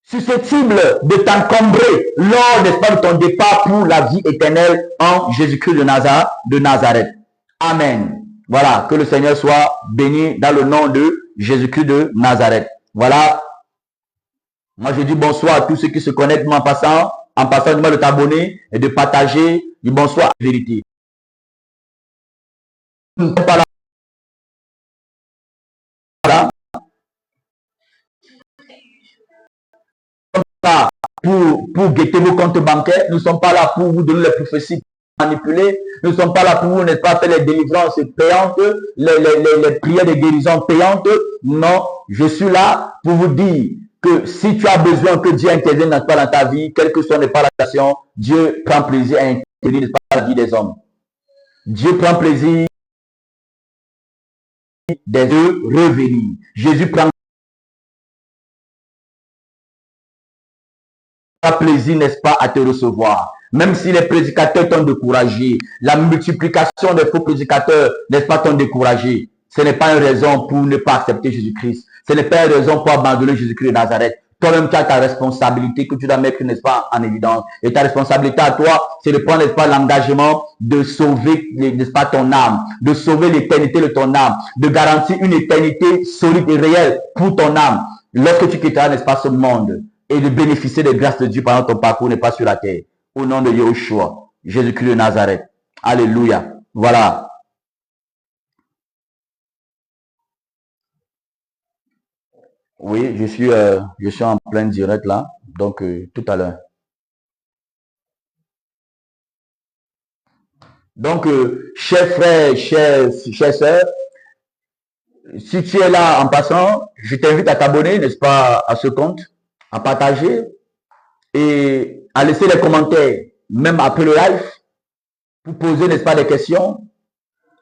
susceptibles de t'encombrer lors, n'est-ce pas, de ton départ pour la vie éternelle en Jésus-Christ de Nazareth. Amen. Voilà, que le Seigneur soit béni dans le nom de Jésus-Christ de Nazareth. Voilà. Moi, je dis bonsoir à tous ceux qui se connectent en passant de t'abonner et de partager. Du bonsoir à la vérité. Pour guetter vos comptes bancaires, nous ne sommes pas là pour vous donner les prophéties manipuler, nous ne sommes pas là pour vous, n'est-ce pas, faire les délivrances payantes, les prières de guérison payantes. Non, je suis là pour vous dire que si tu as besoin que Dieu intervienne dans ta vie, quelle que soit la relation, Dieu prend plaisir à intervenir dans la vie des hommes. Dieu prend plaisir de revenir. Jésus prend plaisir, n'est-ce pas, à te recevoir. Même si les prédicateurs t'ont découragé, la multiplication des faux prédicateurs, n'est-ce pas, t'ont découragé. Ce n'est pas une raison pour ne pas accepter Jésus-Christ. Ce n'est pas une raison pour abandonner Jésus-Christ de Nazareth. Toi-même, tu as ta responsabilité que tu dois mettre, n'est-ce pas, en évidence. Et ta responsabilité à toi, c'est de prendre, n'est-ce pas, l'engagement de sauver, n'est-ce pas, ton âme, de sauver l'éternité de ton âme, de garantir une éternité solide et réelle pour ton âme. Lorsque tu quitteras, n'est-ce pas, ce monde, et de bénéficier des grâces de Dieu pendant ton parcours n'est pas sur la terre. Au nom de Yahushua, Jésus-Christ de Nazareth. Alléluia. Voilà. Oui, je suis en plein direct là. Donc, tout à l'heure. Donc, chers frères, chers sœurs, si tu es là en passant, je t'invite à t'abonner, n'est-ce pas, à ce compte, à partager et à laisser les commentaires, même après le live, pour poser, n'est-ce pas, des questions,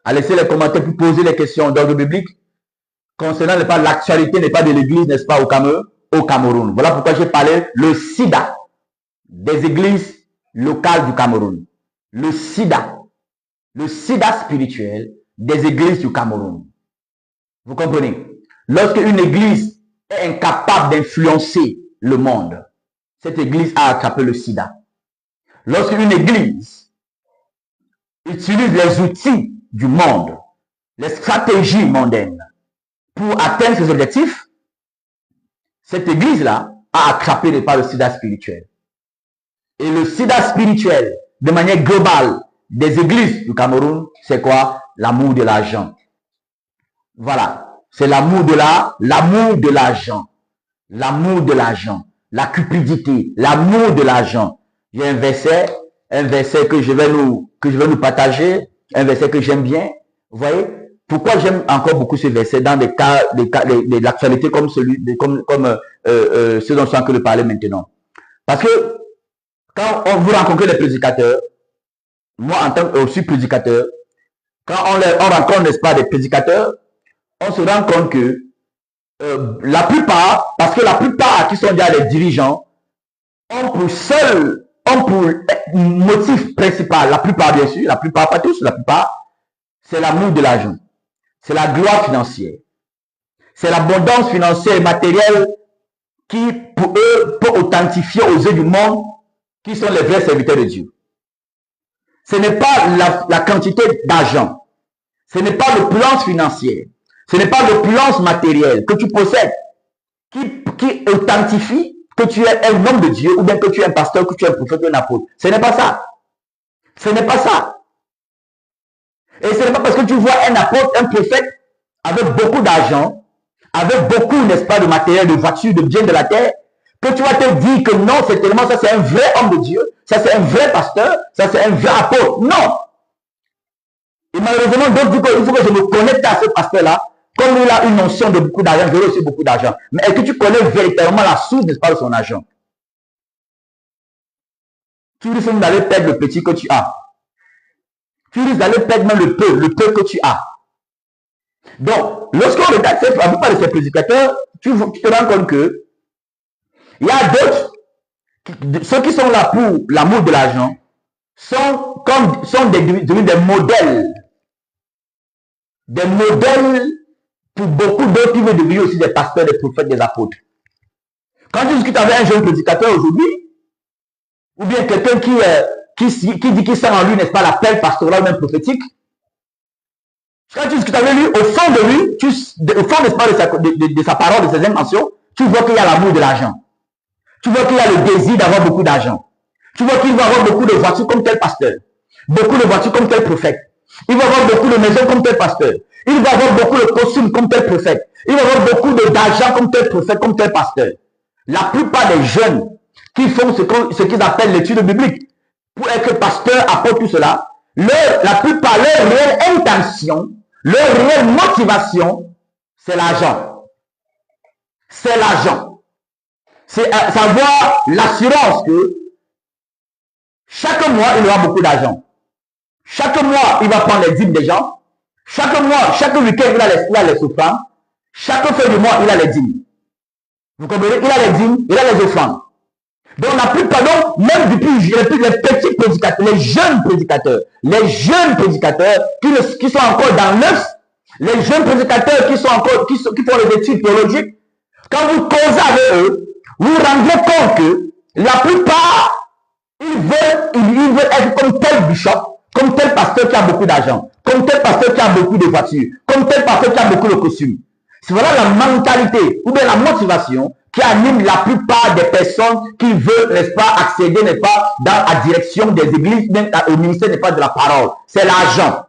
à laisser les commentaires pour poser les questions d'ordre biblique concernant, n'est-ce pas, l'actualité, n'est pas, de l'église, n'est-ce pas, au Cameroun. Voilà pourquoi j'ai parlé le SIDA des églises locales du Cameroun. Le SIDA spirituel des églises du Cameroun. Vous comprenez? Lorsque une église est incapable d'influencer le monde, cette église a attrapé le sida. Lorsque une église utilise les outils du monde, les stratégies mondaines pour atteindre ses objectifs, cette église-là a attrapé le sida spirituel. Et le sida spirituel, de manière globale, des églises du Cameroun, c'est quoi? L'amour de l'argent. Voilà. C'est l'amour de l'argent. L'amour de l'argent. La cupidité. L'amour de l'argent. Il y a un verset que je vais nous partager, un verset que j'aime bien. Vous voyez? Pourquoi j'aime encore beaucoup ce verset dans des cas de l'actualité comme ce dont je suis en train de parler maintenant. Parce que quand vous rencontrez les prédicateurs, moi en tant que aussi prédicateur, quand on rencontre, n'est-ce pas, des prédicateurs, on se rend compte que la plupart, parce que la plupart qui sont déjà les dirigeants, ont pour motif principal, la plupart bien sûr, la plupart, pas tous, la plupart, c'est l'amour de l'argent, c'est la gloire financière, c'est l'abondance financière et matérielle qui, pour eux, peut authentifier aux yeux du monde qui sont les vrais serviteurs de Dieu. Ce n'est pas la quantité d'argent, ce n'est pas l'opulence financière, ce n'est pas l'opulence matérielle que tu possèdes qui authentifie que tu es un homme de Dieu ou bien que tu es un pasteur, que tu es un prophète ou un apôtre. Ce n'est pas ça. Ce n'est pas ça. Et ce n'est pas parce que tu vois un apôtre, un prophète avec beaucoup d'argent, avec beaucoup, n'est-ce pas, de matériel, de voitures, de biens de la terre, que tu vas te dire que non, c'est tellement, ça c'est un vrai homme de Dieu, ça c'est un vrai pasteur, ça c'est un vrai apôtre. Non. Et malheureusement, d'autres disent qu'il faut que je me connecte à ce pasteur-là. Comme il a une notion de beaucoup d'argent, j'aurai aussi beaucoup d'argent. Mais est-ce que tu connais véritablement la source, n'est-ce pas, de son argent? Tu risques d'aller perdre le petit que tu as. Tu risques d'aller perdre même le peu que tu as. Donc, lorsqu'on regarde la plupart de ces prédicateurs, tu te rends compte que il y a d'autres, ceux qui sont là pour l'amour de l'argent, sont devenus des modèles. Des modèles pour beaucoup d'autres qui veulent devenir aussi des pasteurs, des prophètes, des apôtres. Quand tu discutes avec un jeune prédicateur aujourd'hui, ou bien quelqu'un qui dit qu'il sent en lui, n'est-ce pas, l'appel pastoral ou même prophétique, quand tu discutes avec lui, au fond de lui, au fond, n'est-ce pas, de sa parole, de ses intentions, tu vois qu'il y a l'amour de l'argent. Tu vois qu'il y a le désir d'avoir beaucoup d'argent. Tu vois qu'il va avoir beaucoup de voitures comme tel pasteur, beaucoup de voitures comme tel prophète. Il va avoir beaucoup de maisons comme tel pasteur. Il va avoir beaucoup de costumes comme tel prophète. Il va avoir beaucoup d'argent comme tel prophète, comme tel pasteur. La plupart des jeunes qui font ce qu'ils appellent l'étude biblique, pour être pasteur, apôtre, tout cela, la plupart, leur réelle intention, leur réelle motivation, c'est l'argent. C'est l'argent. C'est savoir l'assurance que chaque mois, il aura beaucoup d'argent. Chaque mois, il va prendre les dîmes des gens. Chaque mois, chaque week-end, il a les offrandes. Chaque fin du mois, il a les dîmes. Vous comprenez? Il a les dîmes, il a les offrandes. Donc, la plupart, donc, même depuis les petits prédicateurs, les jeunes prédicateurs qui sont encore dans l'œuf, les jeunes prédicateurs qui font les études théologiques, quand vous causez avec eux, vous vous rendez compte que la plupart, ils veulent être comme tel bishop, comme tel pasteur qui a beaucoup d'argent, comme tel pasteur qui a beaucoup de voitures, comme tel pasteur qui a beaucoup de costumes. C'est voilà la mentalité ou bien la motivation qui anime la plupart des personnes qui veulent, n'est-ce pas, accéder, n'est-ce pas, dans la direction des églises, même au ministère, n'est-ce pas, de la parole. C'est l'argent.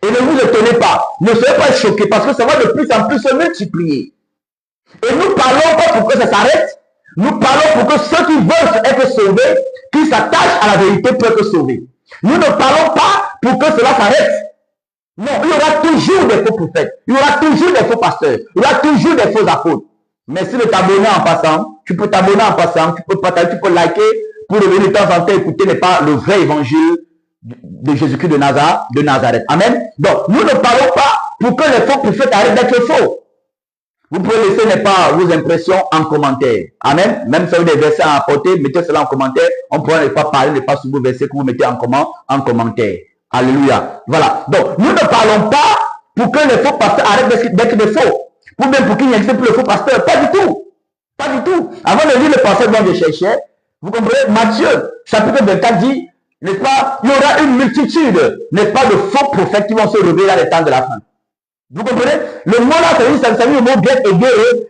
Et ne vous étonnez pas, ne soyez pas choqués parce que ça va de plus en plus se multiplier. Et nous parlons pas pour que ça s'arrête, nous parlons pour que ceux qui veulent être sauvés, qui s'attachent à la vérité, peuvent être sauvés. Nous ne parlons pas pour que cela s'arrête. Non, il y aura toujours des faux prophètes, il y aura toujours des faux pasteurs, il y aura toujours des faux apôtres. Mais si tu t'abonner en passant, tu peux t'abonner en passant, tu peux partager, tu peux liker pour revenir de temps en temps écouter n'est pas le vrai évangile de Jésus-Christ de Nazareth. Amen. Donc, nous ne parlons pas pour que les faux prophètes arrêtent d'être faux. Vous pouvez laisser n'est pas vos impressions en commentaire. Amen. Même si vous avez des versets à apporter, mettez cela en commentaire. On pourra ne pas parler, ne pas sur vos versets que vous mettez en commentaire. Alléluia. Voilà. Donc, nous ne parlons pas pour que les faux pasteurs arrêtent d'être des faux. Ou même pour qu'il n'y ait plus de faux pasteurs. Pas du tout. Pas du tout. Avant de lire le passage dont je cherchais, vous comprenez, Matthieu, chapitre 24 dit, n'est-ce pas, il y aura une multitude, n'est-ce pas, de faux prophètes qui vont se révéler à l'état de la fin. Vous comprenez? Le mot là, ça veut dire le mot grec aiguë,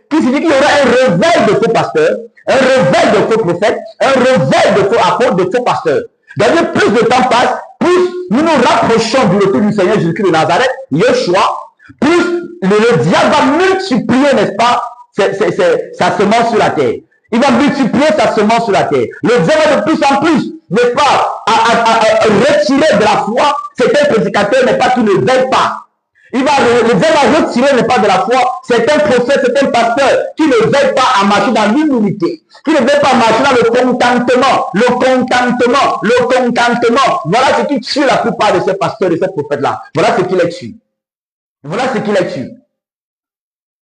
qui signifie qu'il y aura un réveil de faux pasteurs, un réveil de faux prophètes, un réveil de faux apôtres, de faux pasteurs. D'ailleurs, plus le temps passe, plus nous nous rapprochons du retour du Seigneur Jésus-Christ de Nazareth, Yeshua, plus le diable va multiplier, n'est-ce pas, sa semence sur la terre. Il va multiplier sa semence sur la terre. Le diable va de plus en plus, n'est-ce pas, à retirer de la foi certains prédicateurs, n'est pas, qui ne veillent pas. Le diable va retirer, n'est pas, de la foi certains prophètes, certains pasteurs qui ne veillent pas à marcher dans l'humilité, qui ne veillent pas à marcher dans le contentement, le contentement, le contentement. Voilà ce qui tue la plupart de ces pasteurs, de ces prophètes-là. Voilà ce qui les tue. Voilà ce qui les tue.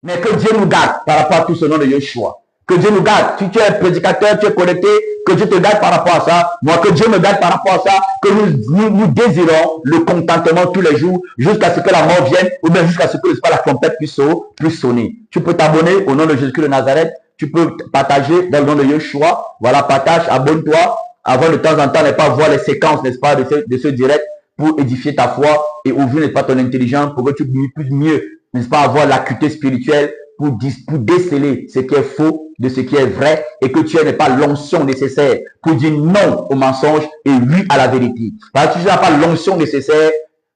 Mais que Dieu nous garde par rapport à tout ce nom de Yeshua. Que Dieu nous garde. Si tu es prédicateur, tu es connecté, que Dieu te garde par rapport à ça. Moi, que Dieu me garde par rapport à ça. Que nous désirons le contentement tous les jours jusqu'à ce que la mort vienne ou bien jusqu'à ce que la trompette puisse sonner. Tu peux t'abonner au nom de Jésus-Christ de Nazareth. Tu peux partager dans le nom de Yeshua. Voilà, partage, abonne-toi. Avant de temps en temps, ne pas voir les séquences, n'est-ce pas, de ce direct pour édifier ta foi et ouvrir, n'est-ce pas, ton intelligence pour que tu puisses mieux, n'est-ce pas, avoir l'acuité spirituelle pour déceler ce qui est faux de ce qui est vrai et que tu n'aies pas l'onction nécessaire pour dire non au mensonge et oui à la vérité. Parce que tu n'as pas l'onction nécessaire,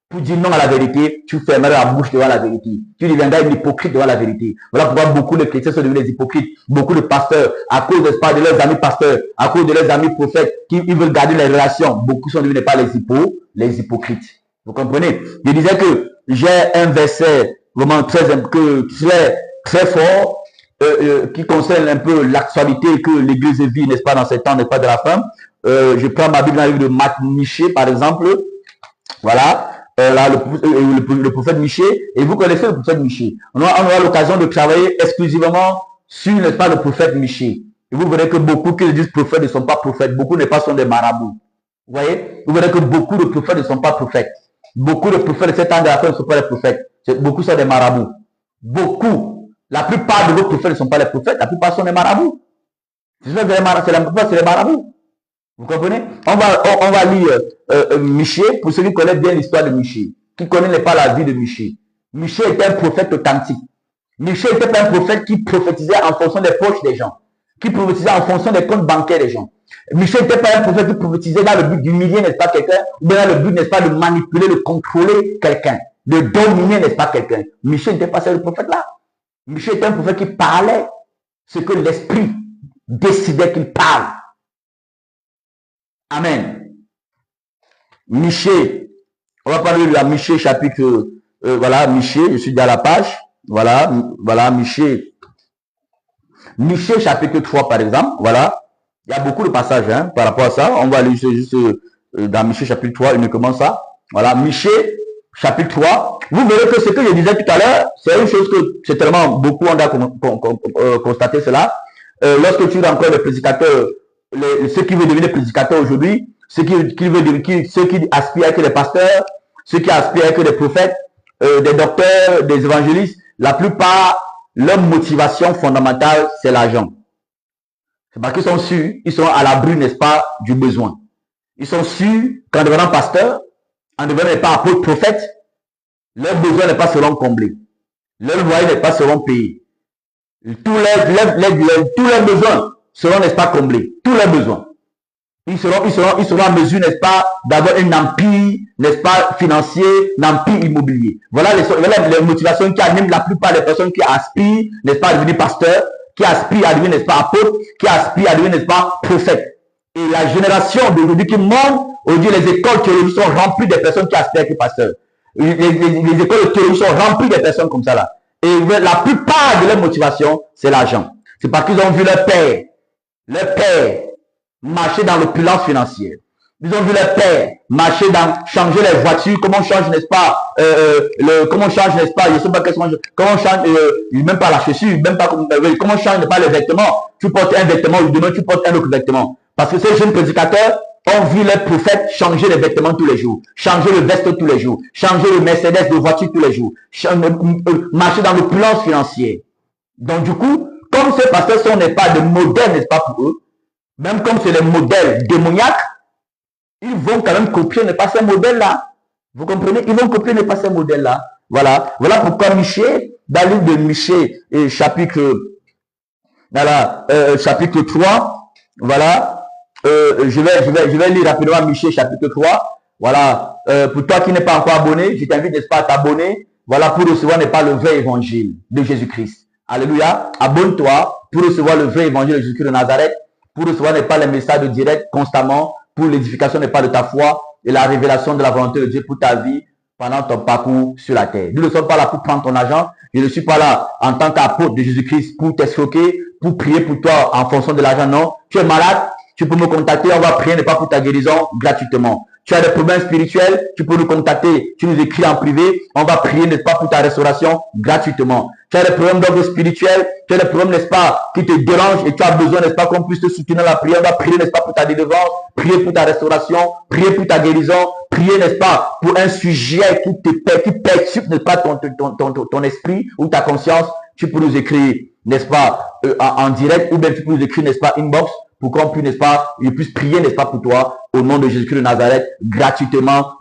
pour dire non à la vérité, tu fermeras la bouche devant la vérité. Tu deviendras un hypocrite devant la vérité. Voilà pourquoi beaucoup de chrétiens sont devenus des hypocrites. Beaucoup de pasteurs, à cause, n'est-ce pas, de leurs amis pasteurs, à cause de leurs amis prophètes, ils veulent garder les relations. Beaucoup sont devenus pas les hypocrites. Vous comprenez? Je disais que j'ai un verset vraiment très fort, qui concerne un peu l'actualité que l'Église vit, n'est-ce pas, dans ces temps, n'est-ce pas, de la fin. Je prends ma Bible dans le livre de Marc Miché, par exemple. Voilà. Là, le prophète Miché, et vous connaissez le prophète Miché. On aura l'occasion de travailler exclusivement sur, n'est-ce pas, le prophète Miché. Et vous verrez que beaucoup qui disent prophètes ne sont pas prophètes, beaucoup n'est pas sont des marabouts. Vous voyez? Vous verrez que beaucoup de prophètes ne sont pas prophètes. Beaucoup de prophètes de cet temps de la fin ne sont pas des prophètes. Beaucoup sont des marabouts. Beaucoup. La plupart de vos prophètes ne sont pas les prophètes, la plupart sont des marabouts. C'est les marabouts. Vous comprenez? On va lire Miché, pour ceux qui connaissent bien l'histoire de Miché, qui ne connaissent pas la vie de Miché. Miché était un prophète authentique. Miché était pas un prophète qui prophétisait en fonction des poches des gens, qui prophétisait en fonction des comptes bancaires des gens. Miché n'était pas un prophète qui prophétisait dans le but d'humilier, n'est-ce pas, quelqu'un, ou bien dans le but, n'est-ce pas, de manipuler, de contrôler quelqu'un, de dominer, n'est-ce pas, quelqu'un. Miché n'était pas ce prophète-là. Miché était un prophète qui parlait ce que l'esprit décidait qu'il parle. Amen. Miché, on va parler de la Miché chapitre, voilà, Miché, je suis dans la page, voilà, Miché. Miché chapitre 3 par exemple, voilà, il y a beaucoup de passages hein, par rapport à ça, on va aller juste dans Miché chapitre 3 uniquement ça, voilà, Miché chapitre 3, vous verrez que ce que je disais tout à l'heure, c'est une chose que c'est tellement beaucoup on a constaté cela, lorsque tu rencontres les prédicateurs, ceux qui veulent devenir prédicateurs aujourd'hui, ceux qui aspirent à être des pasteurs, ceux qui aspirent à être des prophètes, des docteurs, des évangélistes, la plupart, leur motivation fondamentale, c'est l'argent. C'est parce qu'ils sont sûrs, ils sont à l'abri, n'est-ce pas, du besoin. Ils sont sûrs qu'en devenant pasteur, en devenant pas apôtre, prophète, leurs besoins n'est pas seront comblés. Leur loyer n'est pas seront payés. Tous leurs besoins seront, n'est-ce pas, comblés. Tous leurs besoins. Ils seront en mesure, n'est-ce pas, d'avoir un empire, n'est-ce pas, financier, un empire immobilier. Voilà les motivations qui animent la plupart des personnes qui aspirent, n'est-ce pas, à devenir pasteur, qui aspirent à devenir, n'est-ce pas, apôtre, qui aspirent à devenir, n'est-ce pas, prophète. Et la génération d'aujourd'hui qui monte, aujourd'hui, les écoles théologiques sont remplies de personnes qui aspirent à être pasteurs. Les écoles de théologie sont remplies de personnes comme ça là. Et la plupart de leur motivation, c'est l'argent. C'est parce qu'ils ont vu leur père marcher dans l'opulence financière. Ils ont vu leur père marcher dans, changer les voitures, comment on change, n'est-ce pas, comment on change, n'est-ce pas, je sais pas comment on change, même pas la chaussure, même pas comment on change, n'est pas les vêtements. Tu portes un vêtement, demain tu portes un autre vêtement. Parce que ces jeunes prédicateurs ont vu leurs prophètes changer les vêtements tous les jours, changer le veste tous les jours, changer le Mercedes de voiture tous les jours, marcher dans l'opulence financière. Donc du coup, comme ces pasteurs sont, n'est pas de modèles, n'est-ce pas, pour eux, même comme c'est les modèles démoniaques, ils vont quand même copier, n'est pas ces modèles-là. Vous comprenez? Ils vont copier, n'est pas ces modèles-là. Voilà. Voilà pourquoi Miché, dans le livre de Miché, chapitre 3, voilà, je vais lire rapidement Miché, chapitre 3. Voilà. Pour toi qui n'es pas encore abonné, je t'invite, n'est-ce pas, à t'abonner. Voilà, pour recevoir, n'est pas, le vrai évangile de Jésus-Christ. Alléluia. Abonne-toi pour recevoir le vrai évangile de Jésus-Christ de Nazareth. Pour recevoir, n'est pas, les messages de direct constamment, pour l'édification, n'est pas, de ta foi et la révélation de la volonté de Dieu pour ta vie pendant ton parcours sur la terre. Nous ne sommes pas là pour prendre ton argent. Je ne suis pas là en tant qu'apôtre de Jésus-Christ pour t'escroquer, pour prier pour toi en fonction de l'argent. Non. Tu es malade, tu peux me contacter. On va prier, n'est pas, pour ta guérison gratuitement. Tu as des problèmes spirituels, tu peux nous contacter. Tu nous écris en privé. On va prier, n'est-ce pas, pour ta restauration gratuitement. Tu as des problèmes d'ordre spirituel, tu as des problèmes, n'est-ce pas, qui te dérangent et tu as besoin, n'est-ce pas, qu'on puisse te soutenir dans la prière. On va prier, n'est-ce pas, pour ta délivrance, prier pour ta restauration, prier pour ta guérison, prier, n'est-ce pas, pour un sujet qui perturbe, n'est-ce pas, ton esprit ou ta conscience. Tu peux nous écrire, n'est-ce pas, en direct, ou bien tu peux nous écrire, n'est-ce pas, inbox, pour qu'on puisse, n'est-ce pas, je puisse prier, n'est-ce pas, pour toi, au nom de Jésus-Christ de Nazareth, gratuitement.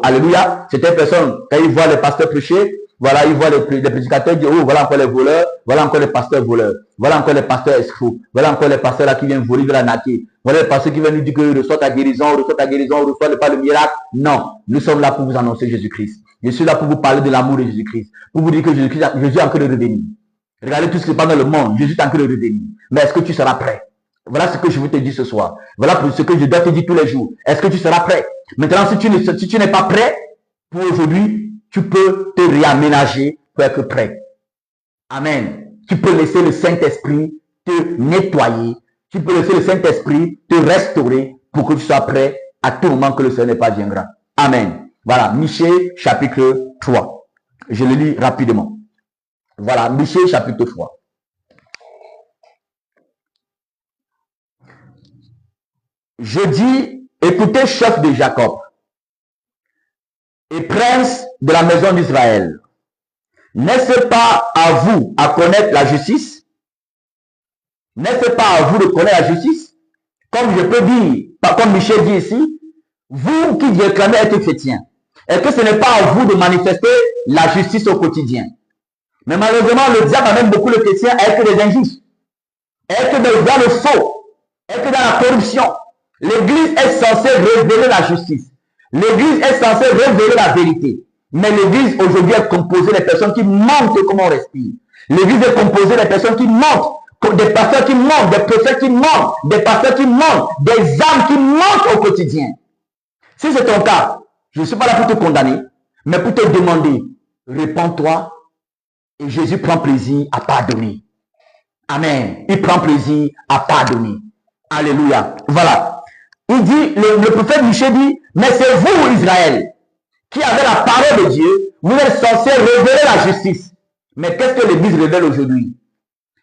Alléluia. Cette personne, quand il voit les pasteurs prêcher, voilà, ils voient les prédicateurs dire, oh, voilà encore les voleurs, voilà encore les pasteurs voleurs, voilà encore les pasteurs escrocs, voilà encore les pasteurs là qui viennent voler de la naquer, voilà les pasteurs qui viennent nous dire qu'ils reçoivent ta guérison, reçoivent ta guérison, reçoivent pas le miracle. Non, nous sommes là pour vous annoncer Jésus-Christ. Je suis là pour vous parler de l'amour de Jésus-Christ, pour vous dire que Jésus est en train de revenir. Regardez tout ce qui se passe dans le monde, Jésus est en train de revenir. Mais est-ce que tu seras prêt? Voilà ce que je veux te dire ce soir. Voilà ce que je dois te dire tous les jours. Est-ce que tu seras prêt? Maintenant, si tu n'es pas prêt pour aujourd'hui, tu peux te réaménager pour être prêt. Amen. Tu peux laisser le Saint-Esprit te nettoyer. Tu peux laisser le Saint-Esprit te restaurer pour que tu sois prêt à tout moment que le Seigneur n'est pas viendra. Amen. Voilà, Michée chapitre 3. Je le lis rapidement. Voilà, Michée chapitre 3. Je dis, écoutez, chef de Jacob et prince de la maison d'Israël, n'est-ce pas à vous à connaître la justice? N'est-ce pas à vous de connaître la justice? Comme je peux dire, comme Michel dit ici, vous qui réclamez être chrétien, est-ce que ce n'est pas à vous de manifester la justice au quotidien? Mais malheureusement, le diable amène beaucoup de chrétiens à être des injustes, à être dans le faux, à être dans la corruption. L'Église est censée révéler la justice. L'Église est censée révéler la vérité. Mais l'Église aujourd'hui est composée des personnes qui mentent comment on respire. L'Église est composée des personnes qui mentent, des pasteurs qui mentent, des prophètes qui mentent, des pasteurs qui mentent, des âmes qui mentent au quotidien. Si c'est ton cas, je ne suis pas là pour te condamner, mais pour te demander, répands-toi et Jésus prend plaisir à pardonner. Amen. Il prend plaisir à pardonner. Alléluia. Voilà. Il dit, le prophète Michée dit, mais c'est vous, Israël, qui avez la parole de Dieu, vous êtes censés révéler la justice. Mais qu'est-ce que l'Église révèle aujourd'hui?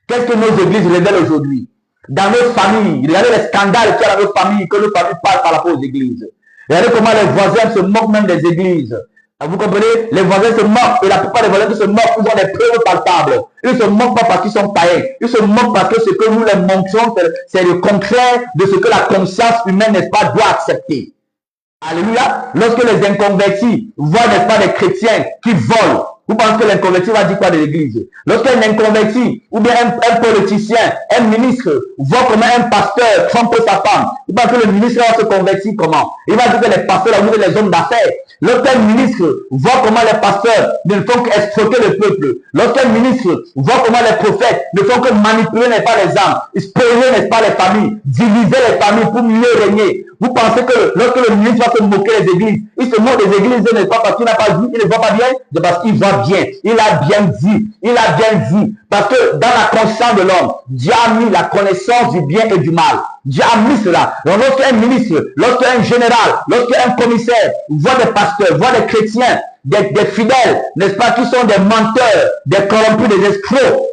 Qu'est-ce que nos églises révèlent aujourd'hui? Dans nos familles, regardez les scandales qu'il y a dans nos familles, que nos familles parlent par rapport aux églises. Regardez comment les voisins se moquent même des églises. Vous comprenez? Les voisins se moquent, et la plupart des voisins qui se moquent, ils ont des preuves palpables. Ils ne se moquent pas parce qu'ils sont païens. Ils se moquent parce que ce que nous les montrons, c'est le contraire de ce que la conscience humaine, n'est-ce pas, doit accepter. Alléluia. Lorsque les inconvertis voient, n'est-ce pas, des chrétiens qui volent, vous pensez que l'inconverti va dire quoi de l'église? Lorsqu'un inconverti ou bien un politicien, un ministre voit comment un pasteur trompe sa femme, vous pensez que le ministre va se convertir comment? Il va dire que les pasteurs, là, vous êtes les hommes d'affaires. Lorsqu'un ministre voit comment les pasteurs ne font qu'escroquer le peuple, lorsqu'un ministre voit comment les prophètes ne font que manipuler, n'est-ce pas, les âmes, spolier, n'est-ce pas, les familles, diviser les familles pour mieux régner, vous pensez que lorsque le ministre va se moquer des églises, il se moque des églises, n'est-ce pas, parce qu'il n'a pas vu, il ne voit pas bien, c'est parce qu'il voit bien, il a bien dit, parce que dans la conscience de l'homme, Dieu a mis la connaissance du bien et du mal. Dieu a mis cela. Donc lorsqu'un ministre, lorsqu'un général, lorsqu'un commissaire voit des pasteurs, voit des chrétiens, des fidèles, n'est-ce pas, qui sont des menteurs, des corrompus, des escrocs,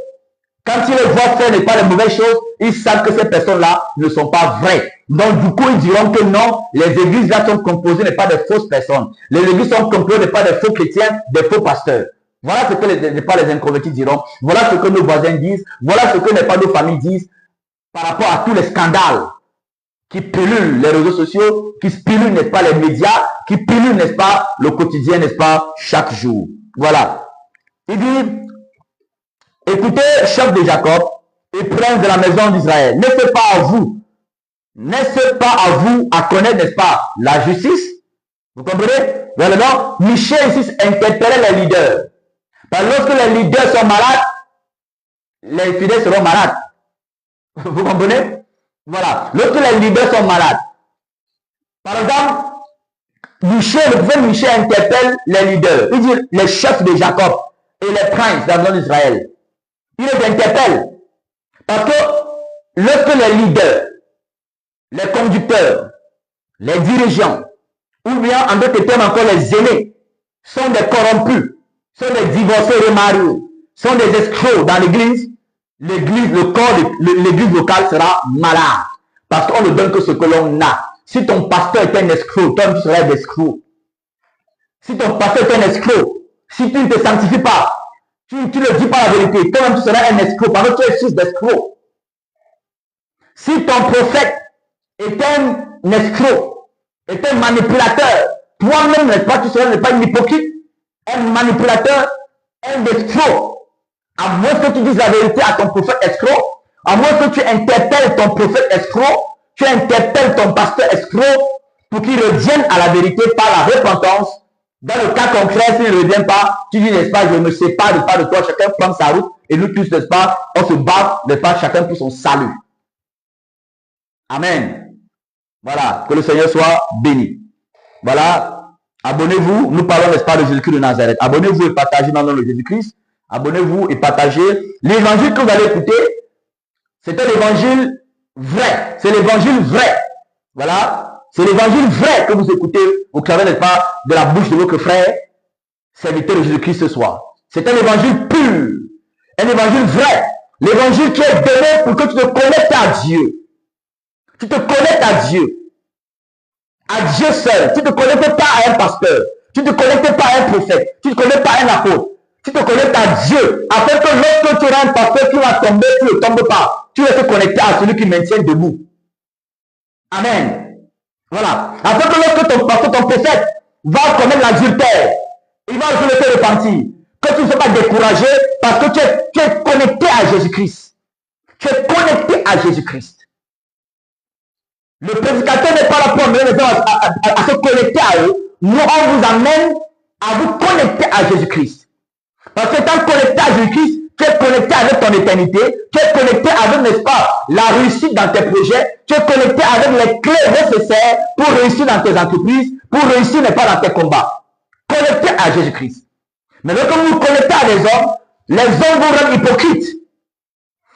quand ils les voient faire, n'est pas les mauvaises choses, ils savent que ces personnes-là ne sont pas vraies. Donc, du coup, ils diront que non, les églises-là sont composées, n'est pas de fausses personnes. Les églises sont composées, n'est pas de faux chrétiens, des faux pasteurs. Voilà ce que les inconvertis diront. Voilà ce que nos voisins disent. Voilà ce que n'est pas nos familles disent par rapport à tous les scandales qui pilulent les réseaux sociaux, qui pilulent, n'est-ce pas, les médias, qui pilulent, n'est-ce pas, le quotidien, n'est-ce pas, chaque jour. Voilà. Il dit, écoutez, chef de Jacob et prince de la maison d'Israël, n'est-ce pas à vous, à connaître, n'est-ce pas, la justice? Vous comprenez? Vraiment, Michel ici interpellait les leaders. Parce que lorsque les leaders sont malades, les fidèles seront malades. Vous comprenez? Voilà. Lorsque les leaders sont malades, par exemple, le prophète Michel interpelle les leaders. Il dit les chefs de Jacob et les princes de la maison d'Israël. Il les interpelle. Parce que lorsque les leaders, les conducteurs, les dirigeants, ou bien en d'autres termes encore les aînés, sont des corrompus, sont des divorcés remariés, sont des escrocs dans l'église, le corps de l'église locale sera malade. Parce qu'on ne donne que ce que l'on a. Si ton pasteur est un escroc, toi tu seras un escroc. Si ton pasteur est un escroc, si tu ne te sanctifies pas, tu ne dis pas la vérité, toi-même tu seras un escroc, parce que tu es fils d'escroc. Si ton prophète est un escroc, est un manipulateur, toi-même, n'est-ce pas, tu seras pas un hypocrite, un manipulateur, un escroc. À moins que tu dises la vérité à ton prophète escroc, à moins que tu interpelles ton prophète escroc, tu interpelles ton pasteur escroc pour qu'il revienne à la vérité par la repentance. Dans le cas concret, s'il ne revient pas, tu dis, n'est-ce pas, je me sépare de pas de toi, chacun prend sa route, et nous tous, n'est-ce pas, on se bat, n'est-ce pas, chacun pour son salut. Amen. Voilà, que le Seigneur soit béni. Voilà, abonnez-vous, nous parlons, n'est-ce pas, de Jésus-Christ de Nazareth. Abonnez-vous et partagez dans le nom de Jésus-Christ. Abonnez-vous et partagez. L'évangile que vous allez écouter, c'est un évangile vrai. C'est l'évangile vrai. Voilà. C'est l'évangile vrai que vous écoutez au clavier, n'est-ce pas, de la bouche de votre frère, serviteur de Jésus-Christ ce soir. C'est un évangile pur. Un évangile vrai. L'évangile qui est donné pour que tu te connectes à Dieu. Tu te connectes à Dieu. À Dieu seul. Tu ne te connectes pas à un pasteur. Tu ne te connectes pas à un prophète. Tu ne te connectes pas à un apôtre. Tu te connectes à Dieu. Afin que lorsque tu auras un pasteur qui va tomber, tu ne tombes pas. Tu vas te connecter à celui qui maintient debout. Amen. Voilà. Afin que lorsque ton pasteur, ton prophète va commettre l'adultère, il va se laisser repentir. Que tu ne sois pas découragé parce que tu es connecté à Jésus-Christ. Tu es connecté à Jésus-Christ. Le prédicateur n'est pas là pour amener les gens à se connecter à eux. Nous, on vous amène à vous connecter à Jésus-Christ. Parce que étant connecté à Jésus-Christ, tu es connecté avec ton éternité, tu es connecté avec, n'est-ce pas, la réussite dans tes projets, tu es connecté avec les clés nécessaires pour réussir dans tes entreprises, pour réussir, n'est pas, dans tes combats. Connecté à Jésus-Christ. Mais lorsque vous vous connectez à des hommes vous rendent hypocrites.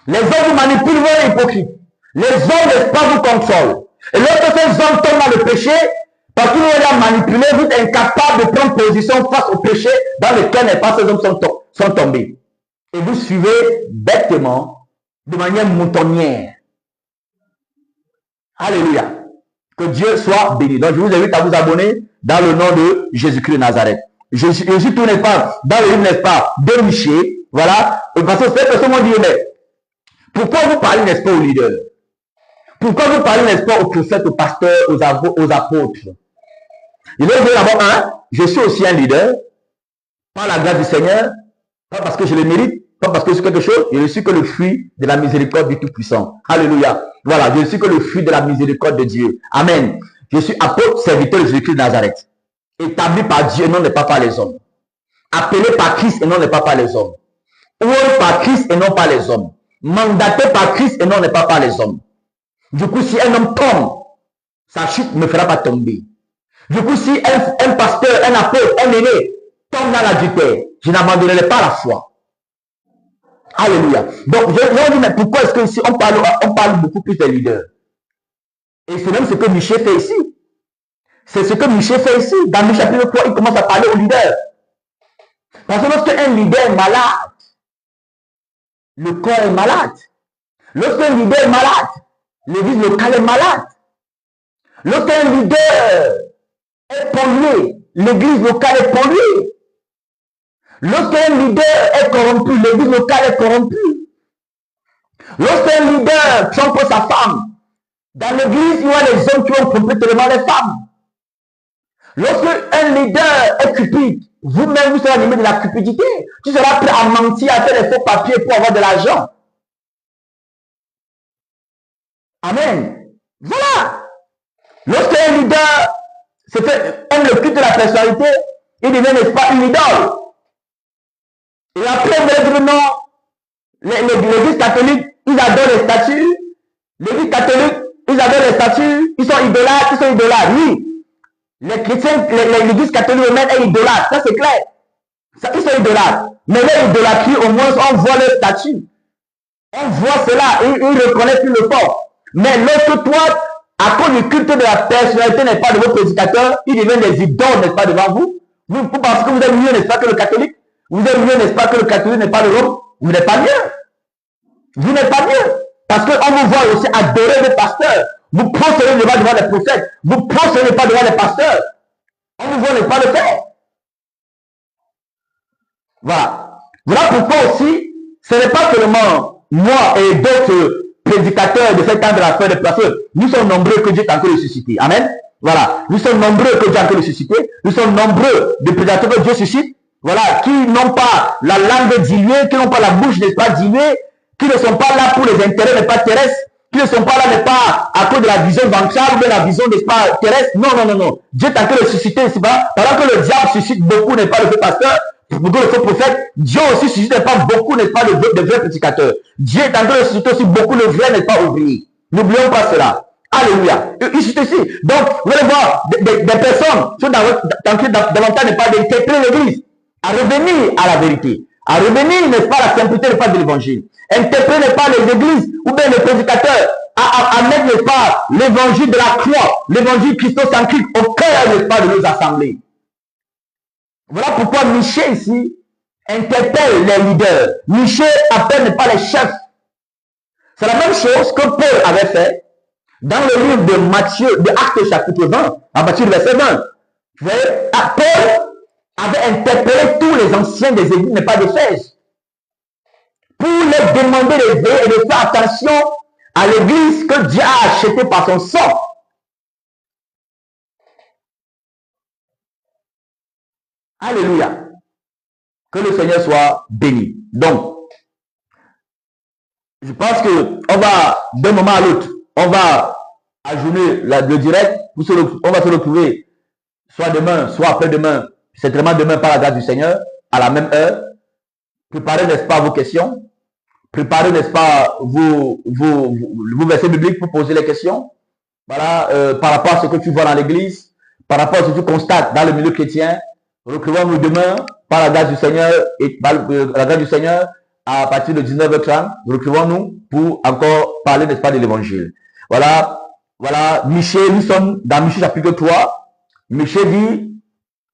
Les hommes vous manipulent, vous rendent hypocrites. Les hommes, n'est-ce pas, vous contrôlent. Et lorsque ces hommes tombent dans le péché, parce qu'ils vous ont manipulé, vous êtes incapable de prendre position face au péché dans lequel, n'est pas, ces hommes sont tombés. Et vous suivez bêtement, de manière moutonnière. Alléluia. Que Dieu soit béni. Donc, je vous invite à vous abonner dans le nom de Jésus-Christ de Nazareth. Je suis tout, n'est pas, dans le livre, n'est-ce pas, de Michée. Voilà. Parce que cette personne m'a dit, mais pourquoi vous parlez, n'est-ce pas, aux leaders? Pourquoi vous parlez, n'est-ce pas, aux prophètes, aux pasteurs, aux apôtres? Il est d'abord je suis aussi un leader, par la grâce du Seigneur, pas parce que je le mérite, pas parce que je suis quelque chose, je ne suis que le fruit de la miséricorde du Tout-Puissant. Alléluia. Voilà, je ne suis que le fruit de la miséricorde de Dieu. Amen. Je suis apôtre, serviteur de Jésus-Christ de Nazareth. Établi par Dieu et non pas par les hommes. Appelé par Christ et non pas par les hommes. Oué par Christ et non par les hommes. Mandaté par Christ et non pas par les hommes. Du coup, si un homme tombe, sa chute ne me fera pas tomber. Du coup, si un pasteur, un apôtre, un aîné tombe dans l'adultère, je n'abandonnerai pas la foi. Alléluia. Donc, je dis, mais pourquoi est-ce que ici, on parle beaucoup plus des leaders? Et c'est même ce que Michée fait ici. C'est ce que Michée fait ici. Dans le chapitre 3, il commence à parler aux leaders. Parce que lorsque un leader est malade, le corps est malade. Lorsqu'un leader est malade, l'église locale est malade. Lorsqu'un leader est pollué, l'église locale est polluée. Lorsqu'un leader est corrompu, l'église locale est corrompue. Lorsqu'un leader trompe sa femme, dans l'église, il y a des hommes qui ont trompé tellement les femmes. Lorsqu'un leader est cupide, vous-même, vous serez animé de la cupidité. Tu seras prêt à mentir, à faire des faux papiers pour avoir de l'argent. Amen. Voilà. Lorsqu'un leader aime le culte de la personnalité, il devient, n'est-ce pas, une idole. Et après, vous allez dire non, l'église catholique, ils adorent les statues. L'église catholique, ils adorent les statues. Ils sont idolâtres, oui. Les chrétiens, l'église catholique romaine est idolâtre, ça c'est clair. Ça, ils sont idolâtres. Mais leur idolâtrie, au moins, on voit leur statut. On voit cela, ils reconnaissent plus le fort. Mais lorsque toi, à cause du culte de la personnalité n'est pas de vos prédicateurs, ils deviennent des idoles, n'est-ce pas, devant vous. Vous pensez que vous êtes mieux, n'est-ce pas, que le catholique? Vous êtes mieux, n'est-ce pas, que le catholique n'est pas de Rome? Vous n'êtes pas mieux. Vous n'êtes pas mieux. Parce qu'on vous voit aussi adorer les pasteurs. Vous procédez devant les prophètes. Vous procédez pas devant les pasteurs. On vous voit ne pas le faire. Voilà. Voilà pourquoi aussi, ce n'est pas seulement moi et d'autres prédicateurs de cette temps de la fin de personnes. Nous sommes nombreux que Dieu est encore ressuscité. Amen. Voilà. Nous sommes nombreux que Dieu est encore ressuscité. Nous sommes nombreux de prédicateurs que Dieu suscite. voilà, qui n'ont pas la langue diluée, qui n'ont pas la bouche, n'est-ce pas, diluée, qui ne sont pas là pour les intérêts, n'est pas terrestres, qui ne sont pas là, n'est pas à cause de la vision ventrale ou de la vision, n'est-ce pas, terrestre. Non, non, non, non. Dieu est en train de susciter, n'est-ce pas, pendant que le diable suscite beaucoup, n'est pas le faux pasteur, beaucoup le faux prophète, Dieu aussi suscite, n'est pas beaucoup, n'est pas de vrais prédicateurs. Dieu est en train de susciter aussi beaucoup le vrai, n'est pas ouvrier. N'oublions pas cela. Alléluia. Il suscite aussi. Donc, vous allez voir, des personnes sont davantage, n'est pas d'interpréter l'église, à revenir à la vérité, à revenir, n'est-ce pas, à la simplicité, n'est pas, de l'évangile. Interpréter, n'est pas, les églises ou bien les prédicateurs à mettre, n'est-ce pas, l'évangile de la croix, l'évangile christocentrique au cœur, n'est-ce pas, de nos assemblées. Voilà pourquoi Michée ici interpelle les leaders. Michée appelle, n'est pas, les chefs. C'est la même chose que Paul avait fait dans le livre de Matthieu, de Actes chapitre 20, à partir du verset 20. Vous voyez, Paul avait interpellé tous les anciens des églises, n'est pas d'Éphèse, pour leur demander de veiller et de faire attention à l'église que Dieu a achetée par son sang. Alléluia. Que le Seigneur soit béni. Donc, je pense que on va, d'un moment à l'autre, on va ajourner le direct, on va se retrouver soit demain, soit après-demain, certainement demain par la grâce du Seigneur, à la même heure. Préparez, n'est-ce pas, vos questions. Préparez, n'est-ce pas, vos versets bibliques pour poser les questions. Voilà, par rapport à ce que tu vois dans l'église, par rapport à ce que tu constates dans le milieu chrétien. Retrouvons-nous demain par la grâce du Seigneur et par la grâce du Seigneur à partir de 19h30. Retrouvons-nous pour encore parler, n'est-ce pas, de l'évangile. Voilà, voilà, Michée, nous sommes dans Michée chapitre 3. Michée dit,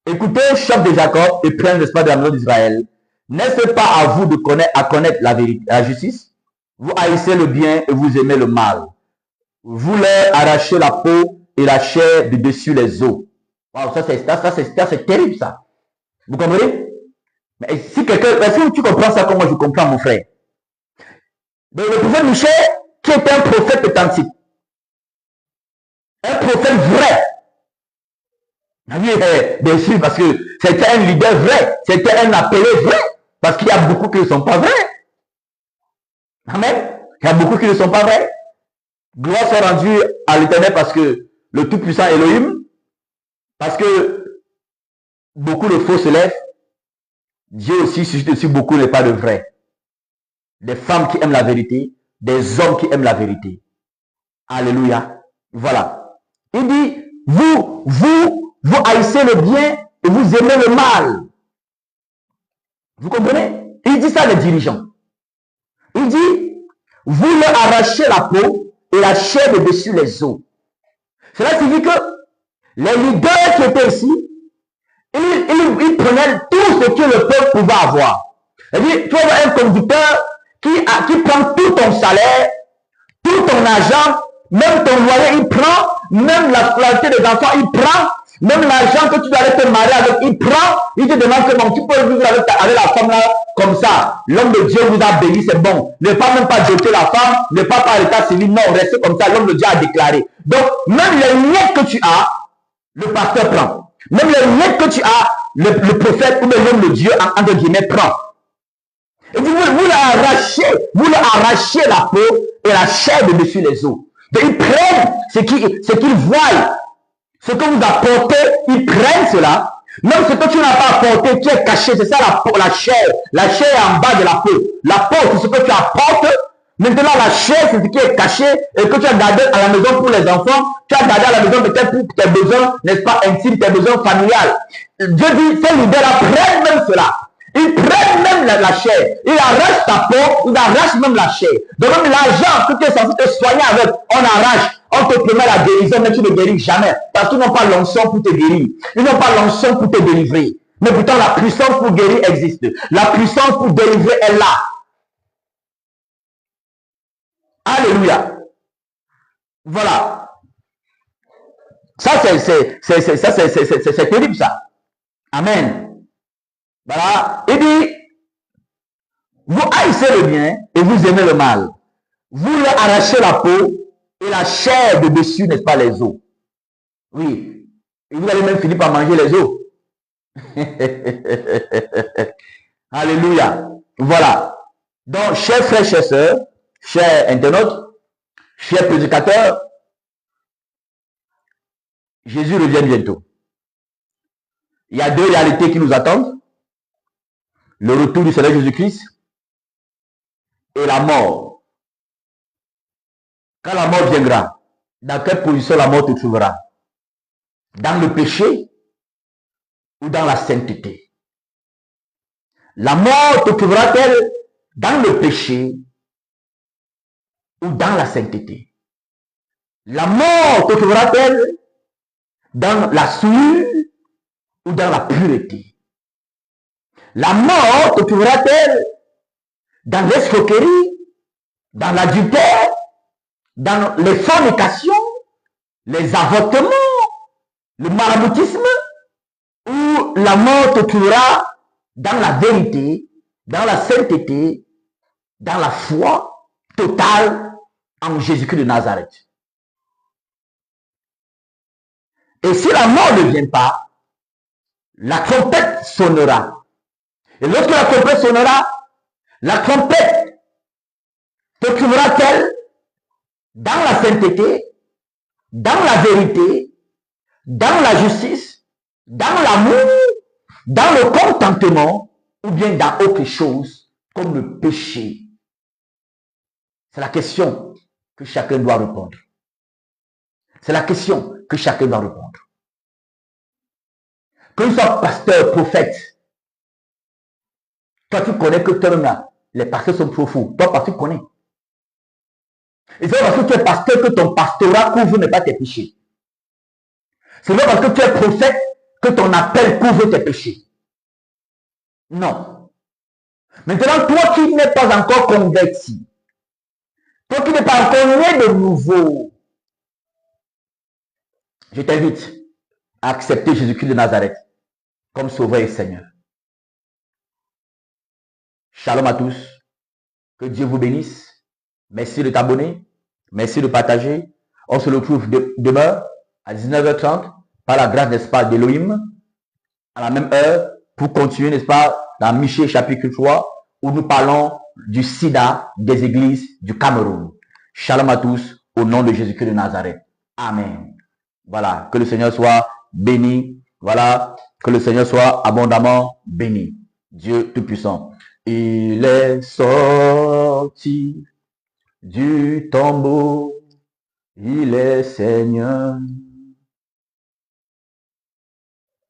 écoutez, chef de Jacob et prince, n'est-ce pas, de la maison d'Israël. N'est-ce pas à vous de connaître la vérité, la justice? Vous haïssez le bien et vous aimez le mal. Vous leur arrachez la peau et la chair de dessus les os. Wow, ça c'est terrible ça. Vous comprenez? Mais si quelqu'un, est-ce que tu comprends ça comme moi je comprends, mon frère? Donc, le prophète Michée, qui est un prophète authentique, un prophète vrai. Bien sûr, parce que c'était un leader vrai, c'était un appelé vrai, parce qu'il y a beaucoup qui ne sont pas vrais. Amen. Il y a beaucoup qui ne sont pas vrais. Gloire soit rendue à l'Éternel parce que le Tout-Puissant Elohim, parce que beaucoup de faux se lèvent, Dieu aussi suscite aussi beaucoup n'est pas de vrai. Des femmes qui aiment la vérité, des hommes qui aiment la vérité. Alléluia. Voilà. Il dit, vous haïssez le bien et vous aimez le mal. Vous comprenez? Il dit ça les dirigeants. Il dit, vous leur arrachez la peau et la chair de dessus les os. Cela signifie que les leaders qui étaient ici, ils prenaient tout ce que le peuple pouvait avoir. C'est-à-dire, tu as un conducteur qui prend tout ton salaire, tout ton argent, même ton loyer, il prend, même la scolarité des enfants, il prend, même l'argent que tu dois aller te marier avec, il prend, il te demande que bon, tu peux vivre avec la femme là, comme ça. L'homme de Dieu vous a béni, c'est bon. Ne pas même pas jeter la femme, ne pas par l'état civil, non, restez comme ça, l'homme de Dieu a déclaré. Donc, même les miettes que tu as, le pasteur prend. Même les miettes que tu as, le prophète ou l'homme de Dieu, entre guillemets, prend. Et vous leur arrachez la peau et la chair de dessus les os. Donc, ils prennent ce qu'ils voient, ce que vous apportez, ils prennent cela. Même ce que tu n'as pas apporté, qui est caché, c'est ça la chair. La chair est en bas de la peau. La peau, c'est ce que tu apportes. Maintenant, la chair, c'est ce qui est caché et que tu as gardé à la maison pour les enfants. Tu as gardé à la maison peut-être pour tes besoins, n'est-ce pas, intimes, tes besoins familiales. Dieu dit, ces leaders-là prennent même cela. Ils prennent même la chair. Ils arrachent ta peau, ils arrachent même la chair. Donc même l'argent que tu es censé te soigner avec, on arrache. On te promet la guérison, mais tu ne guéris jamais. Parce qu'ils n'ont pas l'onction pour te guérir. Ils n'ont pas l'onction pour te délivrer. Mais pourtant, la puissance pour guérir existe. La puissance pour délivrer est là. Alléluia. Voilà. Ça, c'est terrible, ça. Amen. Voilà. Il dit, vous haïssez le bien et vous aimez le mal. Vous leur arrachez la peau et la chair de dessus, n'est-ce pas, les os. Oui. Et vous allez même finir par manger les os. Alléluia. Voilà. Donc, chers frères, chers sœurs, chers internautes, chers prédicateurs, Jésus revient bientôt. Il y a deux réalités qui nous attendent. Le retour du Seigneur Jésus-Christ et la mort. Quand la mort viendra, dans quelle position la mort te trouvera? Dans le péché ou dans la sainteté? La mort te trouvera-t-elle dans le péché ou dans la sainteté? La mort te trouvera-t-elle dans la souillure ou dans la pureté? La mort te trouvera-t-elle dans l'escroquerie, dans l'adultère, dans les fornications, les avortements, le maraboutisme, ou la mort te trouvera dans la vérité, dans la sainteté, dans la foi totale en Jésus-Christ de Nazareth? Et si la mort ne vient pas, la trompette sonnera. Et lorsque la trompette sonnera, la trompette te trouvera-t-elle dans la sainteté, dans la vérité, dans la justice, dans l'amour, dans le contentement, ou bien dans autre chose comme le péché? C'est la question que chacun doit répondre. C'est la question que chacun doit répondre. Que tu sois pasteur, prophète, toi tu connais que toi-même les pasteurs sont trop fous. Toi, parce que tu connais. Et c'est parce que tu es pasteur que ton pastorat couvre n'est pas tes péchés. C'est pas parce que tu es prophète que ton appel couvre tes péchés. Non. Maintenant, toi qui n'es pas encore converti, toi qui n'es pas encore né de nouveau, je t'invite à accepter Jésus-Christ de Nazareth comme Sauveur et Seigneur. Shalom à tous. Que Dieu vous bénisse. Merci de t'abonner. Merci de partager. On se retrouve demain à 19h30 par la grâce, n'est-ce pas, d'Elohim, à la même heure, pour continuer, n'est-ce pas, dans Michée chapitre 3, où nous parlons du sida des églises du Cameroun. Shalom à tous, au nom de Jésus-Christ de Nazareth. Amen. Voilà, que le Seigneur soit béni. Voilà, que le Seigneur soit abondamment béni. Dieu Tout-Puissant. Il est sorti du tombeau, il est Seigneur.